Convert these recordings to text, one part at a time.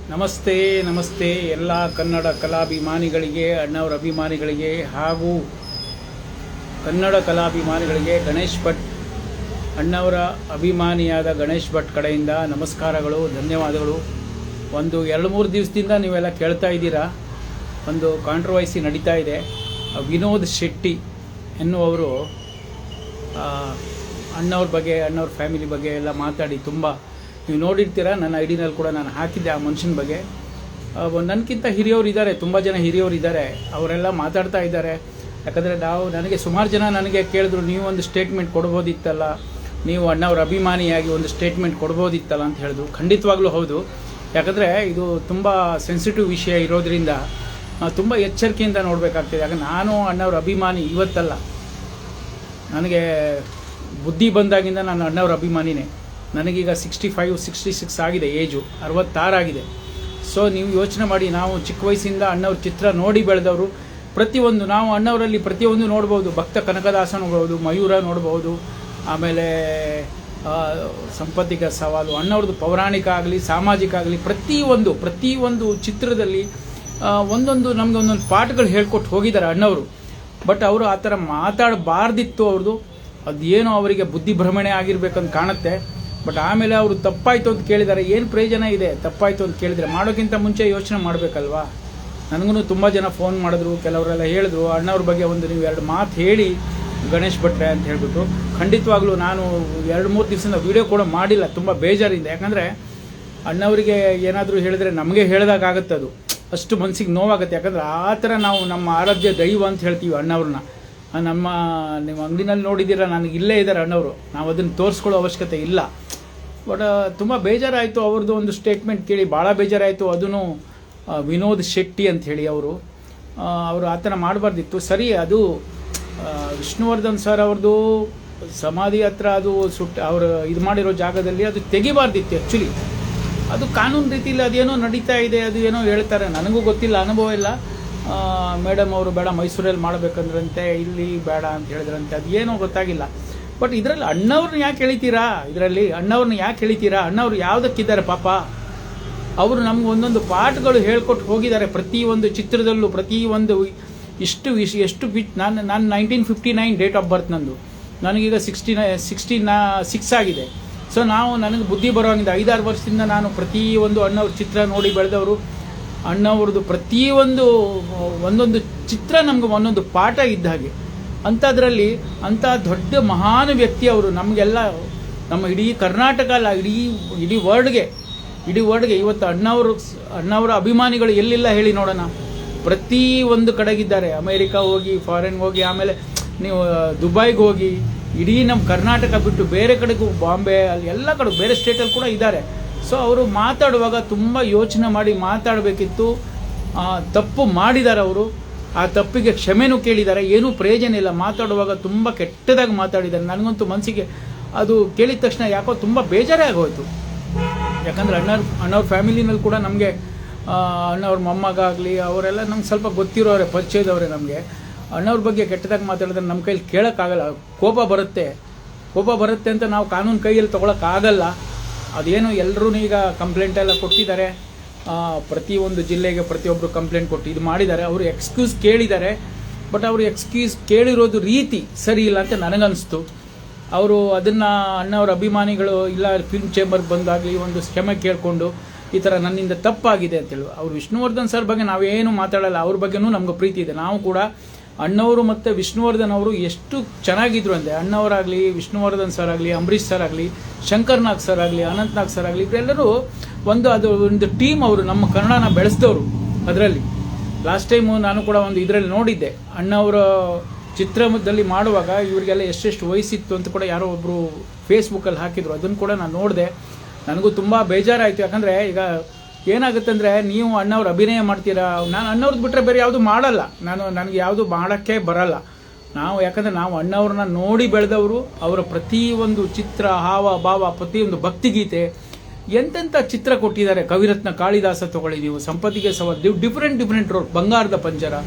ನಮಸ್ತೆ ನಮಸ್ತೆ ಎಲ್ಲ ಕನ್ನಡ ಕಲಾಭಿಮಾನಿಗಳಿಗೆ, ಅಣ್ಣವರ ಅಭಿಮಾನಿಗಳಿಗೆ ಹಾಗೂ ಕನ್ನಡ ಕಲಾಭಿಮಾನಿಗಳಿಗೆ ಗಣೇಶ್ ಭಟ್ ಅಣ್ಣವರ ಅಭಿಮಾನಿಯಾದ ಗಣೇಶ್ ಭಟ್ ಕಡೆಯಿಂದ ನಮಸ್ಕಾರಗಳು, ಧನ್ಯವಾದಗಳು. ಒಂದು 2-3 ದಿವಸದಿಂದ ನೀವೆಲ್ಲ ಕೇಳ್ತಾ ಇದ್ದೀರಾ, ಒಂದು ಕಾಂಟ್ರವರ್ಸಿ ನಡೀತಾ ಇದೆ. ವಿನೋದ್ ಶೆಟ್ಟಿ ಎನ್ನುವರು ಅಣ್ಣವ್ರ ಬಗ್ಗೆ, ಅಣ್ಣವ್ರ ಫ್ಯಾಮಿಲಿ ಬಗ್ಗೆ ಎಲ್ಲ ಮಾತಾಡಿ ತುಂಬ ನೀವು ನೋಡಿರ್ತೀರ. ನನ್ನ ಐಡಿನಲ್ಲಿ ಕೂಡ ನಾನು ಹಾಕಿದ್ದೆ ಆ ಮನುಷ್ಯನ ಬಗ್ಗೆ. ನನಗಿಂತ ಹಿರಿಯವರು ಇದ್ದಾರೆ, ತುಂಬ ಜನ ಹಿರಿಯವರು ಇದ್ದಾರೆ, ಅವರೆಲ್ಲ ಮಾತಾಡ್ತಾ ಇದ್ದಾರೆ. ಯಾಕಂದರೆ ನನಗೆ ಸುಮಾರು ಜನ ನನಗೆ ಕೇಳಿದ್ರು, ನೀವು ಒಂದು ಸ್ಟೇಟ್ಮೆಂಟ್ ಕೊಡ್ಬೋದಿತ್ತಲ್ಲ, ನೀವು ಅಣ್ಣವ್ರ ಅಭಿಮಾನಿಯಾಗಿ ಒಂದು ಸ್ಟೇಟ್ಮೆಂಟ್ ಕೊಡ್ಬೋದಿತ್ತಲ್ಲ ಅಂತ ಹೇಳಿದ್ರು. ಖಂಡಿತವಾಗ್ಲೂ ಹೌದು. ಯಾಕಂದರೆ ಇದು ತುಂಬ ಸೆನ್ಸಿಟಿವ್ ವಿಷಯ ಇರೋದ್ರಿಂದ ತುಂಬ ಎಚ್ಚರಿಕೆಯಿಂದ ನೋಡಬೇಕಾಗ್ತದೆ. ಯಾಕಂದ್ರೆ ನಾನು ಅಣ್ಣವ್ರ ಅಭಿಮಾನಿ ಇವತ್ತಲ್ಲ, ನನಗೆ ಬುದ್ಧಿ ಬಂದಾಗಿಂದ ನಾನು ಅಣ್ಣವ್ರ ಅಭಿಮಾನಿನೇ. ನನಗೀಗ 65-66 ಆಗಿದೆ, ಏಜು 66 ಆಗಿದೆ. ಸೊ ನೀವು ಯೋಚನೆ ಮಾಡಿ, ನಾವು ಚಿಕ್ಕ ವಯಸ್ಸಿಂದ ಅಣ್ಣವ್ರ ಚಿತ್ರ ನೋಡಿ ಬೆಳೆದವರು. ಪ್ರತಿಯೊಂದು ನಾವು ಅಣ್ಣವರಲ್ಲಿ ಪ್ರತಿಯೊಂದು ನೋಡ್ಬೋದು. ಭಕ್ತ ಕನಕದಾಸ ನೋಡ್ಬೋದು, ಮಯೂರ ನೋಡ್ಬೋದು, ಆಮೇಲೆ ಸಂಪತ್ತಿಗೆ ಸವಾಲು, ಅಣ್ಣವ್ರದ್ದು ಪೌರಾಣಿಕ ಆಗಲಿ ಸಾಮಾಜಿಕ ಆಗಲಿ ಪ್ರತಿಯೊಂದು ಚಿತ್ರದಲ್ಲಿ ನಮಗೆ ಒಂದೊಂದು ಪಾಠಗಳು ಹೇಳ್ಕೊಟ್ಟು ಹೋಗಿದ್ದಾರೆ ಅಣ್ಣವರು. ಬಟ್ ಅವರು ಆ ಥರ ಮಾತಾಡಬಾರ್ದಿತ್ತು. ಅವ್ರದ್ದು ಅದೇನೋ ಅವರಿಗೆ ಬುದ್ಧಿ ಭ್ರಮಣೆ ಆಗಿರ್ಬೇಕಂತ ಕಾಣುತ್ತೆ. ಬಟ್ ಆಮೇಲೆ ಅವರು ತಪ್ಪಾಯಿತು ಅಂತ ಕೇಳಿದ್ದಾರೆ. ಏನು ಪ್ರಯೋಜನ ಇದೆ ತಪ್ಪಾಯಿತು ಅಂತ ಕೇಳಿದರೆ? ಮಾಡೋಕ್ಕಿಂತ ಮುಂಚೆ ಯೋಚನೆ ಮಾಡಬೇಕಲ್ವಾ? ನನಗೂ ತುಂಬ ಜನ ಫೋನ್ ಮಾಡಿದ್ರು, ಕೆಲವರೆಲ್ಲ ಹೇಳಿದ್ರು, ಅಣ್ಣವ್ರ ಬಗ್ಗೆ ನೀವು 2 ಮಾತು ಹೇಳಿ ಗಣೇಶ್ ಭಟ್ರೆ ಅಂತ ಹೇಳ್ಬಿಟ್ಟು. ಖಂಡಿತವಾಗ್ಲೂ ನಾನು 2-3 ದಿವಸದಿಂದ ವೀಡಿಯೋ ಕೂಡ ಮಾಡಿಲ್ಲ, ತುಂಬ ಬೇಜಾರಿಂದ. ಯಾಕಂದರೆ ಅಣ್ಣವರಿಗೆ ಏನಾದರೂ ಹೇಳಿದ್ರೆ ನಮಗೆ ಹೇಳಿದಾಗುತ್ತೆ, ಅದು ಅಷ್ಟು ಮನಸ್ಸಿಗೆ ನೋವಾಗುತ್ತೆ. ಯಾಕಂದರೆ ಆ ಥರ ನಾವು ನಮ್ಮ ಆರಾಧ್ಯ ದೈವ ಅಂತ ಹೇಳ್ತೀವಿ ಅಣ್ಣವ್ರನ್ನ. ನಿಮ್ಮ ಅಂಗಡಿನಲ್ಲಿ ನೋಡಿದ್ದೀರಾ, ನನಗೆ ಇಲ್ಲೇ ಇದ್ದಾರೆ ಅಣ್ಣವರು, ನಾವು ಅದನ್ನು ತೋರಿಸ್ಕೊಳ್ಳೋ ಅವಶ್ಯಕತೆ ಇಲ್ಲ. ಬಟ್ ತುಂಬ ಬೇಜಾರಾಯಿತು ಅವ್ರದ್ದು ಒಂದು ಸ್ಟೇಟ್ಮೆಂಟ್ ಕೇಳಿ, ಭಾಳ ಬೇಜಾರಾಯಿತು. ಅದೂ ವಿನೋದ್ ಶೆಟ್ಟಿ ಅಂತ ಹೇಳಿ ಅವರು ಆ ಥರ ಮಾಡಬಾರ್ದಿತ್ತು. ಸರಿ, ಅದು ವಿಷ್ಣುವರ್ಧನ್ ಸರ್ ಅವ್ರದ್ದು ಸಮಾಧಿ ಹತ್ರ ಅದು ಅವರು ಇದು ಮಾಡಿರೋ ಜಾಗದಲ್ಲಿ ಅದು ತೆಗಿಬಾರ್ದಿತ್ತು. ಆ್ಯಕ್ಚುಲಿ ಅದು ಕಾನೂನು ರೀತಿಯಲ್ಲಿ ಅದೇನೋ ನಡೀತಾ ಇದೆ, ಅದು ಏನೋ ಹೇಳ್ತಾರೆ, ನನಗೂ ಗೊತ್ತಿಲ್ಲ, ಅನುಭವ ಇಲ್ಲ. ಮೇಡಮ್ ಅವರು ಬೇಡ ಮೈಸೂರಲ್ಲಿ ಮಾಡಬೇಕಂದ್ರಂತೆ, ಇಲ್ಲಿ ಬೇಡ ಅಂತ ಹೇಳಿದ್ರಂತೆ, ಅದು ಏನೋ ಗೊತ್ತಾಗಿಲ್ಲ. ಬಟ್ ಇದರಲ್ಲಿ ಅಣ್ಣವ್ರನ್ನ ಯಾಕೆ ಎಳಿತೀರಾ? ಅಣ್ಣವ್ರು ಯಾವುದಕ್ಕಿದ್ದಾರೆ ಪಾಪ? ಅವರು ನಮ್ಗೆ ಒಂದೊಂದು ಪಾಠಗಳು ಹೇಳ್ಕೊಟ್ಟು ಹೋಗಿದ್ದಾರೆ. ಪ್ರತಿಯೊಂದು ಚಿತ್ರದಲ್ಲೂ ಎಷ್ಟು ನಾನು 1959 ಡೇಟ್ ಆಫ್ ಬರ್ತ್ ನಂದು, ನನಗೀಗ 66 ಆಗಿದೆ. ಸೊ ನನಗೆ ಬುದ್ಧಿ ಬರೋಂಗಿದೆ 5-6 ವರ್ಷದಿಂದ ನಾನು ಪ್ರತಿಯೊಂದು ಅಣ್ಣವ್ರ ಚಿತ್ರ ನೋಡಿ ಬೆಳೆದವರು. ಅಣ್ಣವ್ರದ್ದು ಒಂದೊಂದು ಚಿತ್ರ ನಮ್ಗೆ ಒಂದೊಂದು ಪಾಠ ಇದ್ದ ಹಾಗೆ. ಅಂಥದ್ರಲ್ಲಿ ಅಂಥ ದೊಡ್ಡ ಮಹಾನ್ ವ್ಯಕ್ತಿ ಅವರು. ನಮಗೆಲ್ಲ, ನಮ್ಮ ಇಡೀ ಕರ್ನಾಟಕ ಅಲ್ಲ, ಇಡೀ ವರ್ಡ್ಗೆ ಇವತ್ತು ಅಣ್ಣವರ ಅಭಿಮಾನಿಗಳು ಎಲ್ಲಿಲ್ಲ ಹೇಳಿ ನೋಡೋಣ. ಪ್ರತಿಯೊಂದು ಕಡೆಗಿದ್ದಾರೆ. ಅಮೇರಿಕಾ ಹೋಗಿ, ಫಾರಿನ್ ಹೋಗಿ, ಆಮೇಲೆ ನೀವು ದುಬೈಗೆ ಹೋಗಿ, ಇಡೀ ನಮ್ಮ ಕರ್ನಾಟಕ ಬಿಟ್ಟು ಬೇರೆ ಕಡೆಗೂ, ಬಾಂಬೆ ಅಲ್ಲಿ ಎಲ್ಲ ಕಡೆ ಬೇರೆ ಸ್ಟೇಟಲ್ಲಿ ಕೂಡ ಇದ್ದಾರೆ. ಸೊ ಅವರು ಮಾತಾಡುವಾಗ ತುಂಬ ಯೋಚನೆ ಮಾಡಿ ಮಾತಾಡಬೇಕಿತ್ತು. ತಪ್ಪು ಮಾಡಿದ್ದಾರೆ ಅವರು, ಆ ತಪ್ಪಿಗೆ ಕ್ಷಮೆನೂ ಕೇಳಿದ್ದಾರೆ. ಏನೂ ಪ್ರಯೋಜನ ಇಲ್ಲ. ಮಾತಾಡುವಾಗ ತುಂಬ ಕೆಟ್ಟದಾಗಿ ಮಾತಾಡಿದ್ದಾರೆ. ನನಗಂತೂ ಮನಸ್ಸಿಗೆ ಅದು ಕೇಳಿದ ತಕ್ಷಣ ಯಾಕೋ ತುಂಬ ಬೇಜಾರೇ ಆಗೋಯ್ತು. ಯಾಕಂದರೆ ಅಣ್ಣವ್ರ ಫ್ಯಾಮಿಲಿನಲ್ಲಿ ಕೂಡ ನಮಗೆ ಅಣ್ಣವ್ರ ಮೊಮ್ಮಗ ಆಗಲಿ ಅವರೆಲ್ಲ ನಮ್ಗೆ ಸ್ವಲ್ಪ ಗೊತ್ತಿರೋರೆ, ಪರಿಚಯದವರೇ. ನಮಗೆ ಅಣ್ಣವ್ರ ಬಗ್ಗೆ ಕೆಟ್ಟದಾಗಿ ಮಾತಾಡಿದ್ರೆ ನಮ್ಮ ಕೈಲಿ ಕೇಳೋಕ್ಕಾಗಲ್ಲ, ಕೋಪ ಬರುತ್ತೆ ಅಂತ ನಾವು ಕಾನೂನು ಕೈಯಲ್ಲಿ ತೊಗೊಳಕ್ಕಾಗಲ್ಲ. ಅದೇನು ಎಲ್ಲರೂ ಈಗ ಕಂಪ್ಲೇಂಟ್ ಎಲ್ಲ ಕೊಟ್ಟಿದ್ದಾರೆ. ಪ್ರತಿಯೊಂದು ಜಿಲ್ಲೆಗೆ ಪ್ರತಿಯೊಬ್ಬರು ಕಂಪ್ಲೇಂಟ್ ಕೊಟ್ಟು ಇದು ಮಾಡಿದ್ದಾರೆ. ಅವರು ಎಕ್ಸ್ಕ್ಯೂಸ್ ಕೇಳಿದ್ದಾರೆ. ಬಟ್ ಅವರು ಎಕ್ಸ್ಕ್ಯೂಸ್ ಕೇಳಿರೋದು ರೀತಿ ಸರಿ ಇಲ್ಲ ಅಂತ ನನಗನ್ನಿಸ್ತು. ಅವರು ಅದನ್ನು ಅಣ್ಣವ್ರ ಅಭಿಮಾನಿಗಳು ಇಲ್ಲ ಫಿಲ್ಮ್ ಚೇಂಬರ್ಗೆ ಬಂದಾಗಲಿ ಒಂದು ಕ್ಷಮೆ ಕೇಳಿಕೊಂಡು ಈ ಥರ ನನ್ನಿಂದ ತಪ್ಪಾಗಿದೆ ಅಂತೇಳಿ. ಅವರು ವಿಷ್ಣುವರ್ಧನ್ ಸರ್ ಬಗ್ಗೆ ನಾವೇನು ಮಾತಾಡಲ್ಲ, ಅವ್ರ ಬಗ್ಗೆನೂ ನಮ್ಗೆ ಪ್ರೀತಿ ಇದೆ. ನಾವು ಕೂಡ ಅಣ್ಣವರು ಮತ್ತು ವಿಷ್ಣುವರ್ಧನ್ ಅವರು ಎಷ್ಟು ಚೆನ್ನಾಗಿದ್ರು ಅಂದರೆ, ಅಣ್ಣವರಾಗಲಿ, ವಿಷ್ಣುವರ್ಧನ್ ಸರ್ ಆಗಲಿ, ಅಂಬರೀಷ್ ಸರ್ ಆಗಲಿ, ಶಂಕರ್ನಾಗ್ ಸರ್ ಆಗಲಿ, ಅನಂತ್ನಾಗ್ ಸರ್ ಆಗಲಿ, ಇವರೆಲ್ಲರೂ ಒಂದು ಟೀಮ್. ಅವರು ನಮ್ಮ ಕನ್ನಡನ ಬೆಳೆಸಿದವರು. ಅದರಲ್ಲಿ ಲಾಸ್ಟ್ ಟೈಮು ನಾನು ಕೂಡ ಇದರಲ್ಲಿ ನೋಡಿದ್ದೆ, ಅಣ್ಣವರ ಚಿತ್ರದಲ್ಲಿ ಮಾಡುವಾಗ ಇವರಿಗೆಲ್ಲ ಎಷ್ಟೆಷ್ಟು ವಯಸ್ಸಿತ್ತು ಅಂತ ಕೂಡ ಯಾರೋ ಒಬ್ಬರು ಫೇಸ್ಬುಕ್ಕಲ್ಲಿ ಹಾಕಿದ್ರು. ಅದನ್ನು ಕೂಡ ನಾನು ನೋಡಿದೆ. ನನಗೂ ತುಂಬ ಬೇಜಾರಾಯಿತು. ಯಾಕಂದರೆ ಈಗ ಏನಾಗುತ್ತೆ ಅಂದರೆ, ನೀವು ಅಣ್ಣವ್ರ ಅಭಿನಯ ಮಾಡ್ತೀರಾ, ನಾನು ಅಣ್ಣವ್ರದ್ದು ಬಿಟ್ಟರೆ ಬೇರೆ ಯಾವುದು ಮಾಡಲ್ಲ. ನನಗೆ ಯಾವುದು ಮಾಡೋಕ್ಕೆ ಬರಲ್ಲ. ಯಾಕಂದರೆ ನಾವು ಅಣ್ಣವ್ರನ್ನ ನೋಡಿ ಬೆಳೆದವರು. ಅವರ ಪ್ರತಿಯೊಂದು ಚಿತ್ರ, ಹಾವ ಭಾವ, ಪ್ರತಿಯೊಂದು ಭಕ್ತಿಗೀತೆ, ಎಂತೆಂಥ ಚಿತ್ರ ಕೊಟ್ಟಿದ್ದಾರೆ. ಕವಿರತ್ನ ಕಾಳಿದಾಸ ತಗೊಳ್ಳಿ ನೀವು, ಸಂಪತ್ತಿಗೆ ಸವಾಲು, ಡಿಫ್ರೆಂಟ್ ರೋಲ್, ಬಂಗಾರದ ಪಂಜರ,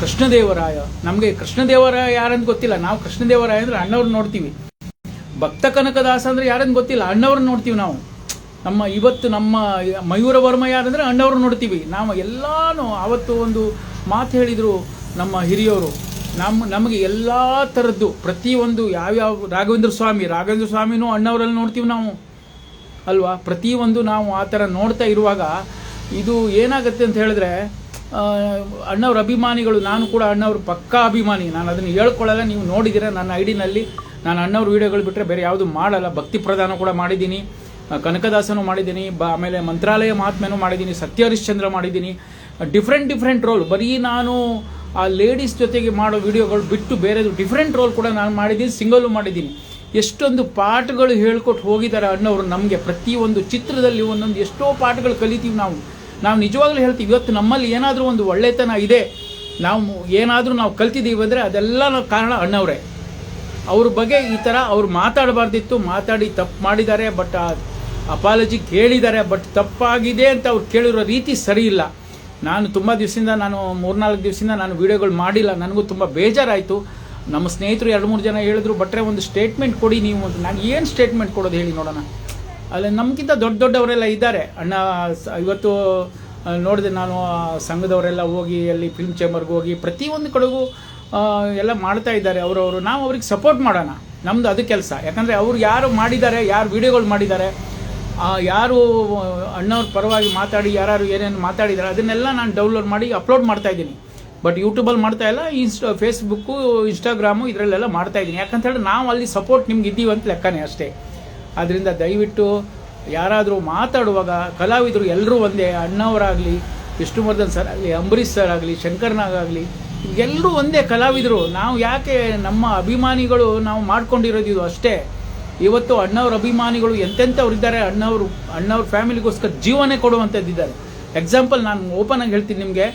ಕೃಷ್ಣದೇವರಾಯ. ನಮಗೆ ಕೃಷ್ಣದೇವರಾಯ ಯಾರಂತ ಗೊತ್ತಿಲ್ಲ. ನಾವು ಕೃಷ್ಣದೇವರಾಯ ಅಂದರೆ ಅಣ್ಣವ್ರನ್ನ ನೋಡ್ತೀವಿ. ಭಕ್ತ ಕನಕದಾಸ ಅಂದರೆ ಯಾರಂತ ಗೊತ್ತಿಲ್ಲ, ಅಣ್ಣವ್ರನ್ನ ನೋಡ್ತೀವಿ ನಾವು. ಇವತ್ತು ನಮ್ಮ ಮಯೂರ ವರ್ಮ ಯಾರಂದರೆ ಅಣ್ಣವ್ರು ನೋಡ್ತೀವಿ. ನಾವು ಎಲ್ಲಾನು ಅವತ್ತು ಒಂದು ಮಾತು ಹೇಳಿದರು ನಮ್ಮ ಹಿರಿಯವರು, ನಮಗೆ ಎಲ್ಲ ಥರದ್ದು ಪ್ರತಿಯೊಂದು ಯಾವ್ಯಾವ ರಾಘವೇಂದ್ರ ಸ್ವಾಮಿನೂ ಅಣ್ಣವರಲ್ಲಿ ನೋಡ್ತೀವಿ ನಾವು ಅಲ್ವಾ. ಪ್ರತಿಯೊಂದು ನಾವು ಆ ಥರ ನೋಡ್ತಾ ಇರುವಾಗ ಇದು ಏನಾಗುತ್ತೆ ಅಂತ ಹೇಳಿದ್ರೆ, ಅಣ್ಣವ್ರ ಅಭಿಮಾನಿಗಳು, ನಾನು ಕೂಡ ಅಣ್ಣವ್ರ ಪಕ್ಕಾ ಅಭಿಮಾನಿ. ನಾನು ಅದನ್ನು ಹೇಳ್ಕೊಳ್ಳಲ್ಲ, ನೀವು ನೋಡಿದ್ದೀರ ನನ್ನ ಐಡಿನಲ್ಲಿ ನಾನು ಅಣ್ಣವ್ರ ವೀಡಿಯೋಗಳು ಬಿಟ್ಟರೆ ಬೇರೆ ಯಾವುದು ಮಾಡಲ್ಲ. ಭಕ್ತಿ ಪ್ರಧಾನ ಕೂಡ ಮಾಡಿದ್ದೀನಿ, ಕನಕದಾಸನೂ ಮಾಡಿದ್ದೀನಿ, ಆಮೇಲೆ ಮಂತ್ರಾಲಯ ಮಹಾತ್ಮೆನೂ ಮಾಡಿದ್ದೀನಿ, ಸತ್ಯ ಹರಿಶ್ಚಂದ್ರ ಮಾಡಿದ್ದೀನಿ. Different roll. ಬರೀ ನಾನು ಆ ಲೇಡೀಸ್ ಜೊತೆಗೆ ಮಾಡೋ ವೀಡಿಯೋಗಳು ಬಿಟ್ಟು ಬೇರೆದು ಡಿಫ್ರೆಂಟ್ ರೋಲ್ ಕೂಡ ನಾನು ಮಾಡಿದ್ದೀನಿ, ಸಿಂಗಲ್ಲು ಮಾಡಿದ್ದೀನಿ. ಎಷ್ಟೊಂದು ಪಾಠಗಳು ಹೇಳ್ಕೊಟ್ಟು ಹೋಗಿದ್ದಾರೆ ಅಣ್ಣವರು ನಮಗೆ. ಪ್ರತಿಯೊಂದು ಚಿತ್ರದಲ್ಲಿ ಒಂದೊಂದು ಎಷ್ಟೋ ಪಾಠಗಳು ಕಲಿತೀವಿ ನಾವು ನಿಜವಾಗ್ಲೂ ಹೇಳ್ತೀವಿ. ಇವತ್ತು ನಮ್ಮಲ್ಲಿ ಏನಾದರೂ ಒಂದು ಒಳ್ಳೆತನ ಇದೆ, ನಾವು ಏನಾದರೂ ನಾವು ಕಲ್ತಿದ್ದೀವಿ ಅಂದರೆ ಅದೆಲ್ಲ ಕಾರಣ ಅಣ್ಣವರೇ. ಅವ್ರ ಬಗ್ಗೆ ಈ ಥರ ಅವ್ರು ಮಾತಾಡಬಾರ್ದಿತ್ತು, ಮಾತಾಡಿ ತಪ್ಪು ಮಾಡಿದ್ದಾರೆ. ಬಟ್ ಅಪಾಲಜಿ ಕೇಳಿದ್ದಾರೆ, ಬಟ್ ತಪ್ಪಾಗಿದೆ ಅಂತ ಅವ್ರು ಕೇಳಿರೋ ರೀತಿ ಸರಿ ಇಲ್ಲ. ನಾನು ತುಂಬ ದಿವಸದಿಂದ, ನಾನು 3-4 ದಿವಸದಿಂದ ನಾನು ವೀಡಿಯೋಗಳು ಮಾಡಿಲ್ಲ. ನನಗೂ ತುಂಬ ಬೇಜಾರಾಯಿತು. ನಮ್ಮ ಸ್ನೇಹಿತರು 2-3 ಜನ ಹೇಳಿದ್ರು, ಬಟ್ರೆ ಒಂದು ಸ್ಟೇಟ್ಮೆಂಟ್ ಕೊಡಿ ನೀವು ಅಂತ. ನಾನು ಏನು ಸ್ಟೇಟ್ಮೆಂಟ್ ಕೊಡೋದು ಹೇಳಿ ನೋಡೋಣ. ಅಲ್ಲಿ ನಮಗಿಂತ ದೊಡ್ಡವರೆಲ್ಲ ಇದ್ದಾರೆ ಅಣ್ಣ. ಇವತ್ತು ನೋಡಿದೆ ನಾನು, ಸಂಘದವರೆಲ್ಲ ಹೋಗಿ ಅಲ್ಲಿ ಫಿಲ್ಮ್ ಚೇಂಬರ್ಗೆ ಹೋಗಿ ಪ್ರತಿಯೊಂದು ಕಡೆಗೂ ಎಲ್ಲ ಮಾಡ್ತಾ ಇದ್ದಾರೆ ಅವರವರು. ನಾವು ಅವ್ರಿಗೆ ಸಪೋರ್ಟ್ ಮಾಡೋಣ, ನಮ್ಮದು ಅದು ಕೆಲಸ. ಯಾಕಂದರೆ ಅವ್ರು ಯಾರು ಮಾಡಿದ್ದಾರೆ, ಯಾರು ವೀಡಿಯೋಗಳು ಮಾಡಿದ್ದಾರೆ, ಯಾರು ಅಣ್ಣವ್ರ ಪರವಾಗಿ ಮಾತಾಡಿ ಯಾರು ಏನೇನು ಮಾತಾಡಿದ್ದಾರೆ ಅದನ್ನೆಲ್ಲ ನಾನು ಡೌನ್ಲೋಡ್ ಮಾಡಿ ಅಪ್ಲೋಡ್ ಮಾಡ್ತಾಯಿದ್ದೀನಿ. ಬಟ್ ಯೂಟ್ಯೂಬಲ್ಲಿ ಮಾಡ್ತಾ ಇಲ್ಲ, ಫೇಸ್ಬುಕ್ಕು, ಇನ್ಸ್ಟಾಗ್ರಾಮು ಇದರಲ್ಲೆಲ್ಲ ಮಾಡ್ತಾಯಿದ್ದೀನಿ. ಯಾಕಂತ ಹೇಳಿದ್ರೆ ನಾವು ಅಲ್ಲಿ ಸಪೋರ್ಟ್ ನಿಮ್ಗೆ ಇದ್ದೀವಿ ಅಂತ ಲೆಕ್ಕನೇ ಅಷ್ಟೇ. ಆದ್ದರಿಂದ ದಯವಿಟ್ಟು ಯಾರಾದರೂ ಮಾತಾಡುವಾಗ ಕಲಾವಿದರು ಎಲ್ಲರೂ ಒಂದೇ. ಅಣ್ಣವರಾಗಲಿ, ವಿಷ್ಣುವರ್ಧನ್ ಸರ್ ಆಗಲಿ, ಅಂಬರೀಷ್ ಸರ್ ಆಗಲಿ, ಶಂಕರ್ನಾಗಲಿ, ಎಲ್ಲರೂ ಒಂದೇ ಕಲಾವಿದರು. ನಾವು ಯಾಕೆ ನಮ್ಮ ಅಭಿಮಾನಿಗಳು ನಾವು ಮಾಡ್ಕೊಂಡಿರೋದು ಇದು ಅಷ್ಟೇ. ಇವತ್ತು ಅಣ್ಣವ್ರ ಅಭಿಮಾನಿಗಳು ಎಂತೆಂಥವ್ರಿದ್ದಾರೆ, ಅಣ್ಣವ್ರ ಫ್ಯಾಮಿಲಿಗೋಸ್ಕರ ಜೀವನೇ ಕೊಡುವಂಥದ್ದಿದ್ದಾರೆ. ಎಕ್ಸಾಂಪಲ್ ನಾನು ಓಪನ್ ಆಗಿ ಹೇಳ್ತೀನಿ ನಿಮಗೆ,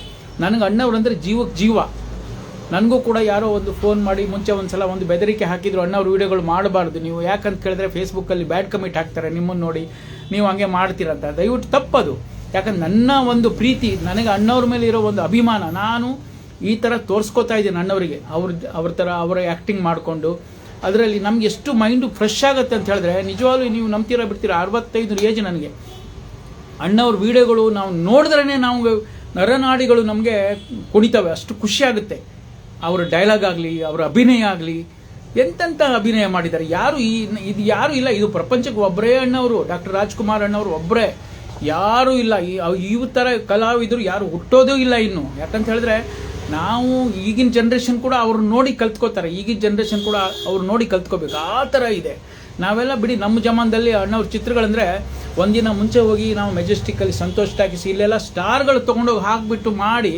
ನನಗೆ ಅಣ್ಣವ್ರು ಅಂದರೆ ಜೀವಕ್ಕೆ ಜೀವ. ನನಗೂ ಕೂಡ ಯಾರೋ ಒಂದು ಫೋನ್ ಮಾಡಿ ಮುಂಚೆ ಒಂದು ಸಲ ಒಂದು ಬೆದರಿಕೆ ಹಾಕಿದ್ರು, ಅಣ್ಣವ್ರ ವೀಡಿಯೋಗಳು ಮಾಡಬಾರ್ದು ನೀವು, ಯಾಕಂತ ಕೇಳಿದ್ರೆ ಫೇಸ್ಬುಕ್ಕಲ್ಲಿ ಬ್ಯಾಡ್ ಕಮೆಂಟ್ ಹಾಕ್ತಾರೆ ನಿಮ್ಮನ್ನು ನೋಡಿ, ನೀವು ಹಂಗೆ ಮಾಡ್ತೀರಂತ. ದಯವಿಟ್ಟು ತಪ್ಪದು. ಯಾಕಂದ್ರೆ ನನ್ನ ಒಂದು ಪ್ರೀತಿ, ನನಗೆ ಅಣ್ಣವ್ರ ಮೇಲೆ ಇರೋ ಒಂದು ಅಭಿಮಾನ, ನಾನು ಈ ಥರ ತೋರಿಸ್ಕೋತಾ ಇದ್ದೀನಿ ಅಣ್ಣವರಿಗೆ. ಅವ್ರ ಥರ ಅವರ ಆ್ಯಕ್ಟಿಂಗ್ ಮಾಡಿಕೊಂಡು ಅದರಲ್ಲಿ ನಮ್ಗೆ ಎಷ್ಟು ಮೈಂಡು ಫ್ರೆಶ್ ಆಗುತ್ತೆ ಅಂತ ಹೇಳಿದ್ರೆ, ನಿಜವಾಗ್ಲೂ ನೀವು ನಂಬ್ತೀರಾ ಬಿಡ್ತೀರಾ, 65 ಏಜ್ ನನಗೆ. ಅಣ್ಣವ್ರ ವೀಡಿಯೋಗಳು ನಾವು ನೋಡಿದ್ರೇ ನಾವು ನರನಾಡಿಗಳು ನಮಗೆ ಕುಣಿತವೆ, ಅಷ್ಟು ಖುಷಿಯಾಗುತ್ತೆ. ಅವರ ಡೈಲಾಗ್ ಆಗಲಿ, ಅವರ ಅಭಿನಯ ಆಗಲಿ, ಎಂತೆಂಥ ಅಭಿನಯ ಮಾಡಿದ್ದಾರೆ. ಇದು ಯಾರು ಇಲ್ಲ, ಇದು ಪ್ರಪಂಚಕ್ಕೆ ಒಬ್ಬರೇ ಅಣ್ಣವರು, ಡಾಕ್ಟರ್ ರಾಜ್ಕುಮಾರ್ ಅಣ್ಣವರು ಒಬ್ಬರೇ, ಯಾರೂ ಇಲ್ಲ. ಈ ಥರ ಕಲಾವಿದರು ಯಾರು ಹುಟ್ಟೋದೂ ಇಲ್ಲ ಇನ್ನು. ಯಾಕಂತ ಹೇಳಿದ್ರೆ ನಾವು ಈಗಿನ ಜನ್ರೇಷನ್ ಕೂಡ ಅವ್ರು ನೋಡಿ ಕಲ್ತ್ಕೋತಾರೆ, ಈಗಿನ ಜನ್ರೇಷನ್ ಕೂಡ ಅವ್ರು ನೋಡಿ ಕಲ್ತ್ಕೋಬೇಕು, ಆ ಥರ ಇದೆ. ನಾವೆಲ್ಲ ಬಿಡಿ, ನಮ್ಮ ಜಮಾನದಲ್ಲಿ ಅಣ್ಣವ್ರ ಚಿತ್ರಗಳಂದರೆ ಒಂದಿನ ಮುಂಚೆ ಹೋಗಿ ನಾವು ಮೆಜೆಸ್ಟಿಕ್ಕಲ್ಲಿ ಸಂತೋಷ್ ಟಾಕೀಸ್ ಇಲ್ಲೆಲ್ಲ ಸ್ಟಾರ್ಗಳು ತೊಗೊಂಡೋಗಿ ಹಾಕಿಬಿಟ್ಟು ಮಾಡಿ,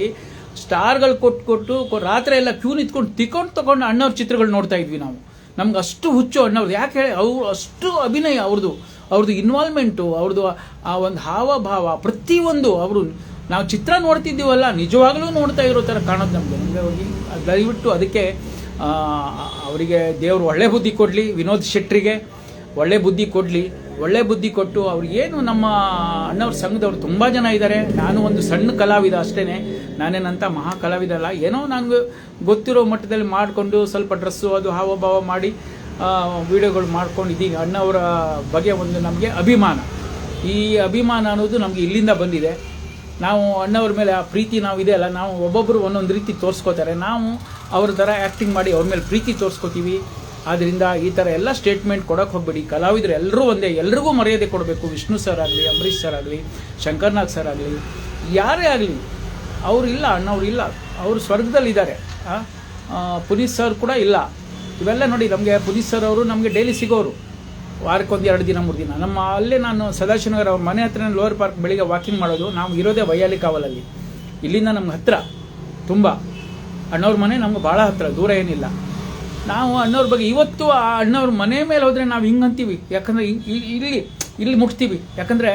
ಸ್ಟಾರ್ಗಳು ಕೊಟ್ಟು ರಾತ್ರಿ ಎಲ್ಲ ಕ್ಯೂ ನಿಂತ್ಕೊಂಡು ತೊಗೊಂಡು ಅಣ್ಣವ್ರ ಚಿತ್ರಗಳು ನೋಡ್ತಾ ಇದ್ವಿ ನಾವು. ನಮ್ಗೆ ಅಷ್ಟು ಹುಚ್ಚು ಅಣ್ಣವ್ರದ್ದು. ಯಾಕೆ ಹೇಳಿ, ಅವ್ರು ಅಷ್ಟು ಅಭಿನಯ, ಅವ್ರದ್ದು ಇನ್ವಾಲ್ವ್ಮೆಂಟು, ಅವ್ರದ್ದು ಆ ಒಂದು ಹಾವಭಾವ, ಪ್ರತಿಯೊಂದು ಅವರು ನಾವು ಚಿತ್ರ ನೋಡ್ತಿದ್ದೀವಲ್ಲ, ನಿಜವಾಗ್ಲೂ ನೋಡ್ತಾ ಇರೋ ಥರ ಕಾಣೋದು ನಮಗೆ ಹೋಗಿ. ದಯವಿಟ್ಟು ಅದಕ್ಕೆ ಅವರಿಗೆ ದೇವರು ಒಳ್ಳೆ ಬುದ್ಧಿ ಕೊಡಲಿ. ವಿನೋದ್ ಶೆಟ್ರಿಗೆ ಒಳ್ಳೆ ಬುದ್ಧಿ ಕೊಡಲಿ. ಒಳ್ಳೆ ಬುದ್ಧಿ ಕೊಟ್ಟು ಅವ್ರಿಗೇನು, ನಮ್ಮ ಅಣ್ಣವ್ರ ಸಂಘದವ್ರು ತುಂಬ ಜನ ಇದ್ದಾರೆ. ನಾನು ಒಂದು ಸಣ್ಣ ಕಲಾವಿದ ಅಷ್ಟೇ, ನಾನೇನಂತ ಮಹಾ ಕಲಾವಿದ ಅಲ್ಲ. ಏನೋ ನನಗೆ ಗೊತ್ತಿರೋ ಮಟ್ಟದಲ್ಲಿ ಮಾಡಿಕೊಂಡು ಸ್ವಲ್ಪ ಡ್ರೆಸ್ಸು ಅದು ಹಾವಭಾವ ಮಾಡಿ ವೀಡಿಯೋಗಳು ಮಾಡ್ಕೊಂಡಿದ್ದೀನಿ. ಅಣ್ಣವರ ಬಗ್ಗೆ ಒಂದು ನಮಗೆ ಅಭಿಮಾನ, ಈ ಅಭಿಮಾನ ಅನ್ನೋದು ನಮಗೆ ಇಲ್ಲಿಂದ ಬಂದಿದೆ. ನಾವು ಅಣ್ಣವ್ರ ಮೇಲೆ ಆ ಪ್ರೀತಿ ನಾವು ಇದೆ ಅಲ್ಲ, ನಾವು ಒಬ್ಬೊಬ್ಬರು ಒಂದೊಂದು ರೀತಿ ತೋರಿಸ್ಕೋತಾರೆ, ನಾವು ಅವ್ರ ಥರ ಆ್ಯಕ್ಟಿಂಗ್ ಮಾಡಿ ಅವ್ರ ಮೇಲೆ ಪ್ರೀತಿ ತೋರಿಸ್ಕೋತೀವಿ. ಆದ್ದರಿಂದ ಈ ಥರ ಎಲ್ಲ ಸ್ಟೇಟ್ಮೆಂಟ್ ಕೊಡೋಕ್ಕೆ ಹೋಗ್ಬೇಡಿ. ಕಲಾವಿದರು ಎಲ್ಲರೂ ಒಂದೇ, ಎಲ್ರಿಗೂ ಮರ್ಯಾದೆ ಕೊಡಬೇಕು. ವಿಷ್ಣು ಸರ್ ಆಗಲಿ, ಅಂಬರೀಷ್ ಸರ್ ಆಗಲಿ, ಶಂಕರ್ನಾಗ್ ಸರ್ ಆಗಲಿ, ಯಾರೇ ಆಗಲಿ, ಅವರಿಲ್ಲ, ಅಣ್ಣವ್ರು ಇಲ್ಲ, ಅವರು ಸ್ವರ್ಗದಲ್ಲಿದ್ದಾರೆ. ಪುನೀತ್ ಸರ್ ಕೂಡ ಇಲ್ಲ. ಇವೆಲ್ಲ ನೋಡಿ, ನಮಗೆ ಪುನೀತ್ ಸರ್ ಅವರು ನಮಗೆ ಡೈಲಿ ಸಿಗೋರು, ವಾರಕ್ಕೊಂದು 2 ದಿನ 3 ದಿನ. ನಮ್ಮ ಅಲ್ಲೇ ನಾನು ಸದಾಶಿವನಗರ ಅವ್ರ ಮನೆ ಹತ್ರ ಲೋವರ್ ಪಾರ್ಕ್ ಬೆಳಿಗ್ಗೆ ವಾಕಿಂಗ್ ಮಾಡೋದು. ನಾವು ಇರೋದೇ ವೈಯಾಲಿ ಕಾವಲಲ್ಲಿ, ಇಲ್ಲಿಂದ ನಮ್ಗೆ ಹತ್ತಿರ ತುಂಬ. ಅಣ್ಣವ್ರ ಮನೆ ನಮ್ಗೆ ಭಾಳ ಹತ್ತಿರ, ದೂರ ಏನಿಲ್ಲ. ನಾವು ಅಣ್ಣವ್ರ ಬಗ್ಗೆ ಇವತ್ತು ಆ ಅಣ್ಣವ್ರ ಮನೆ ಮೇಲೆ ಹೋದರೆ ನಾವು ಹಿಂಗಂತೀವಿ, ಯಾಕಂದರೆ ಇಲ್ಲಿ ಮುಟ್ತೀವಿ. ಯಾಕಂದರೆ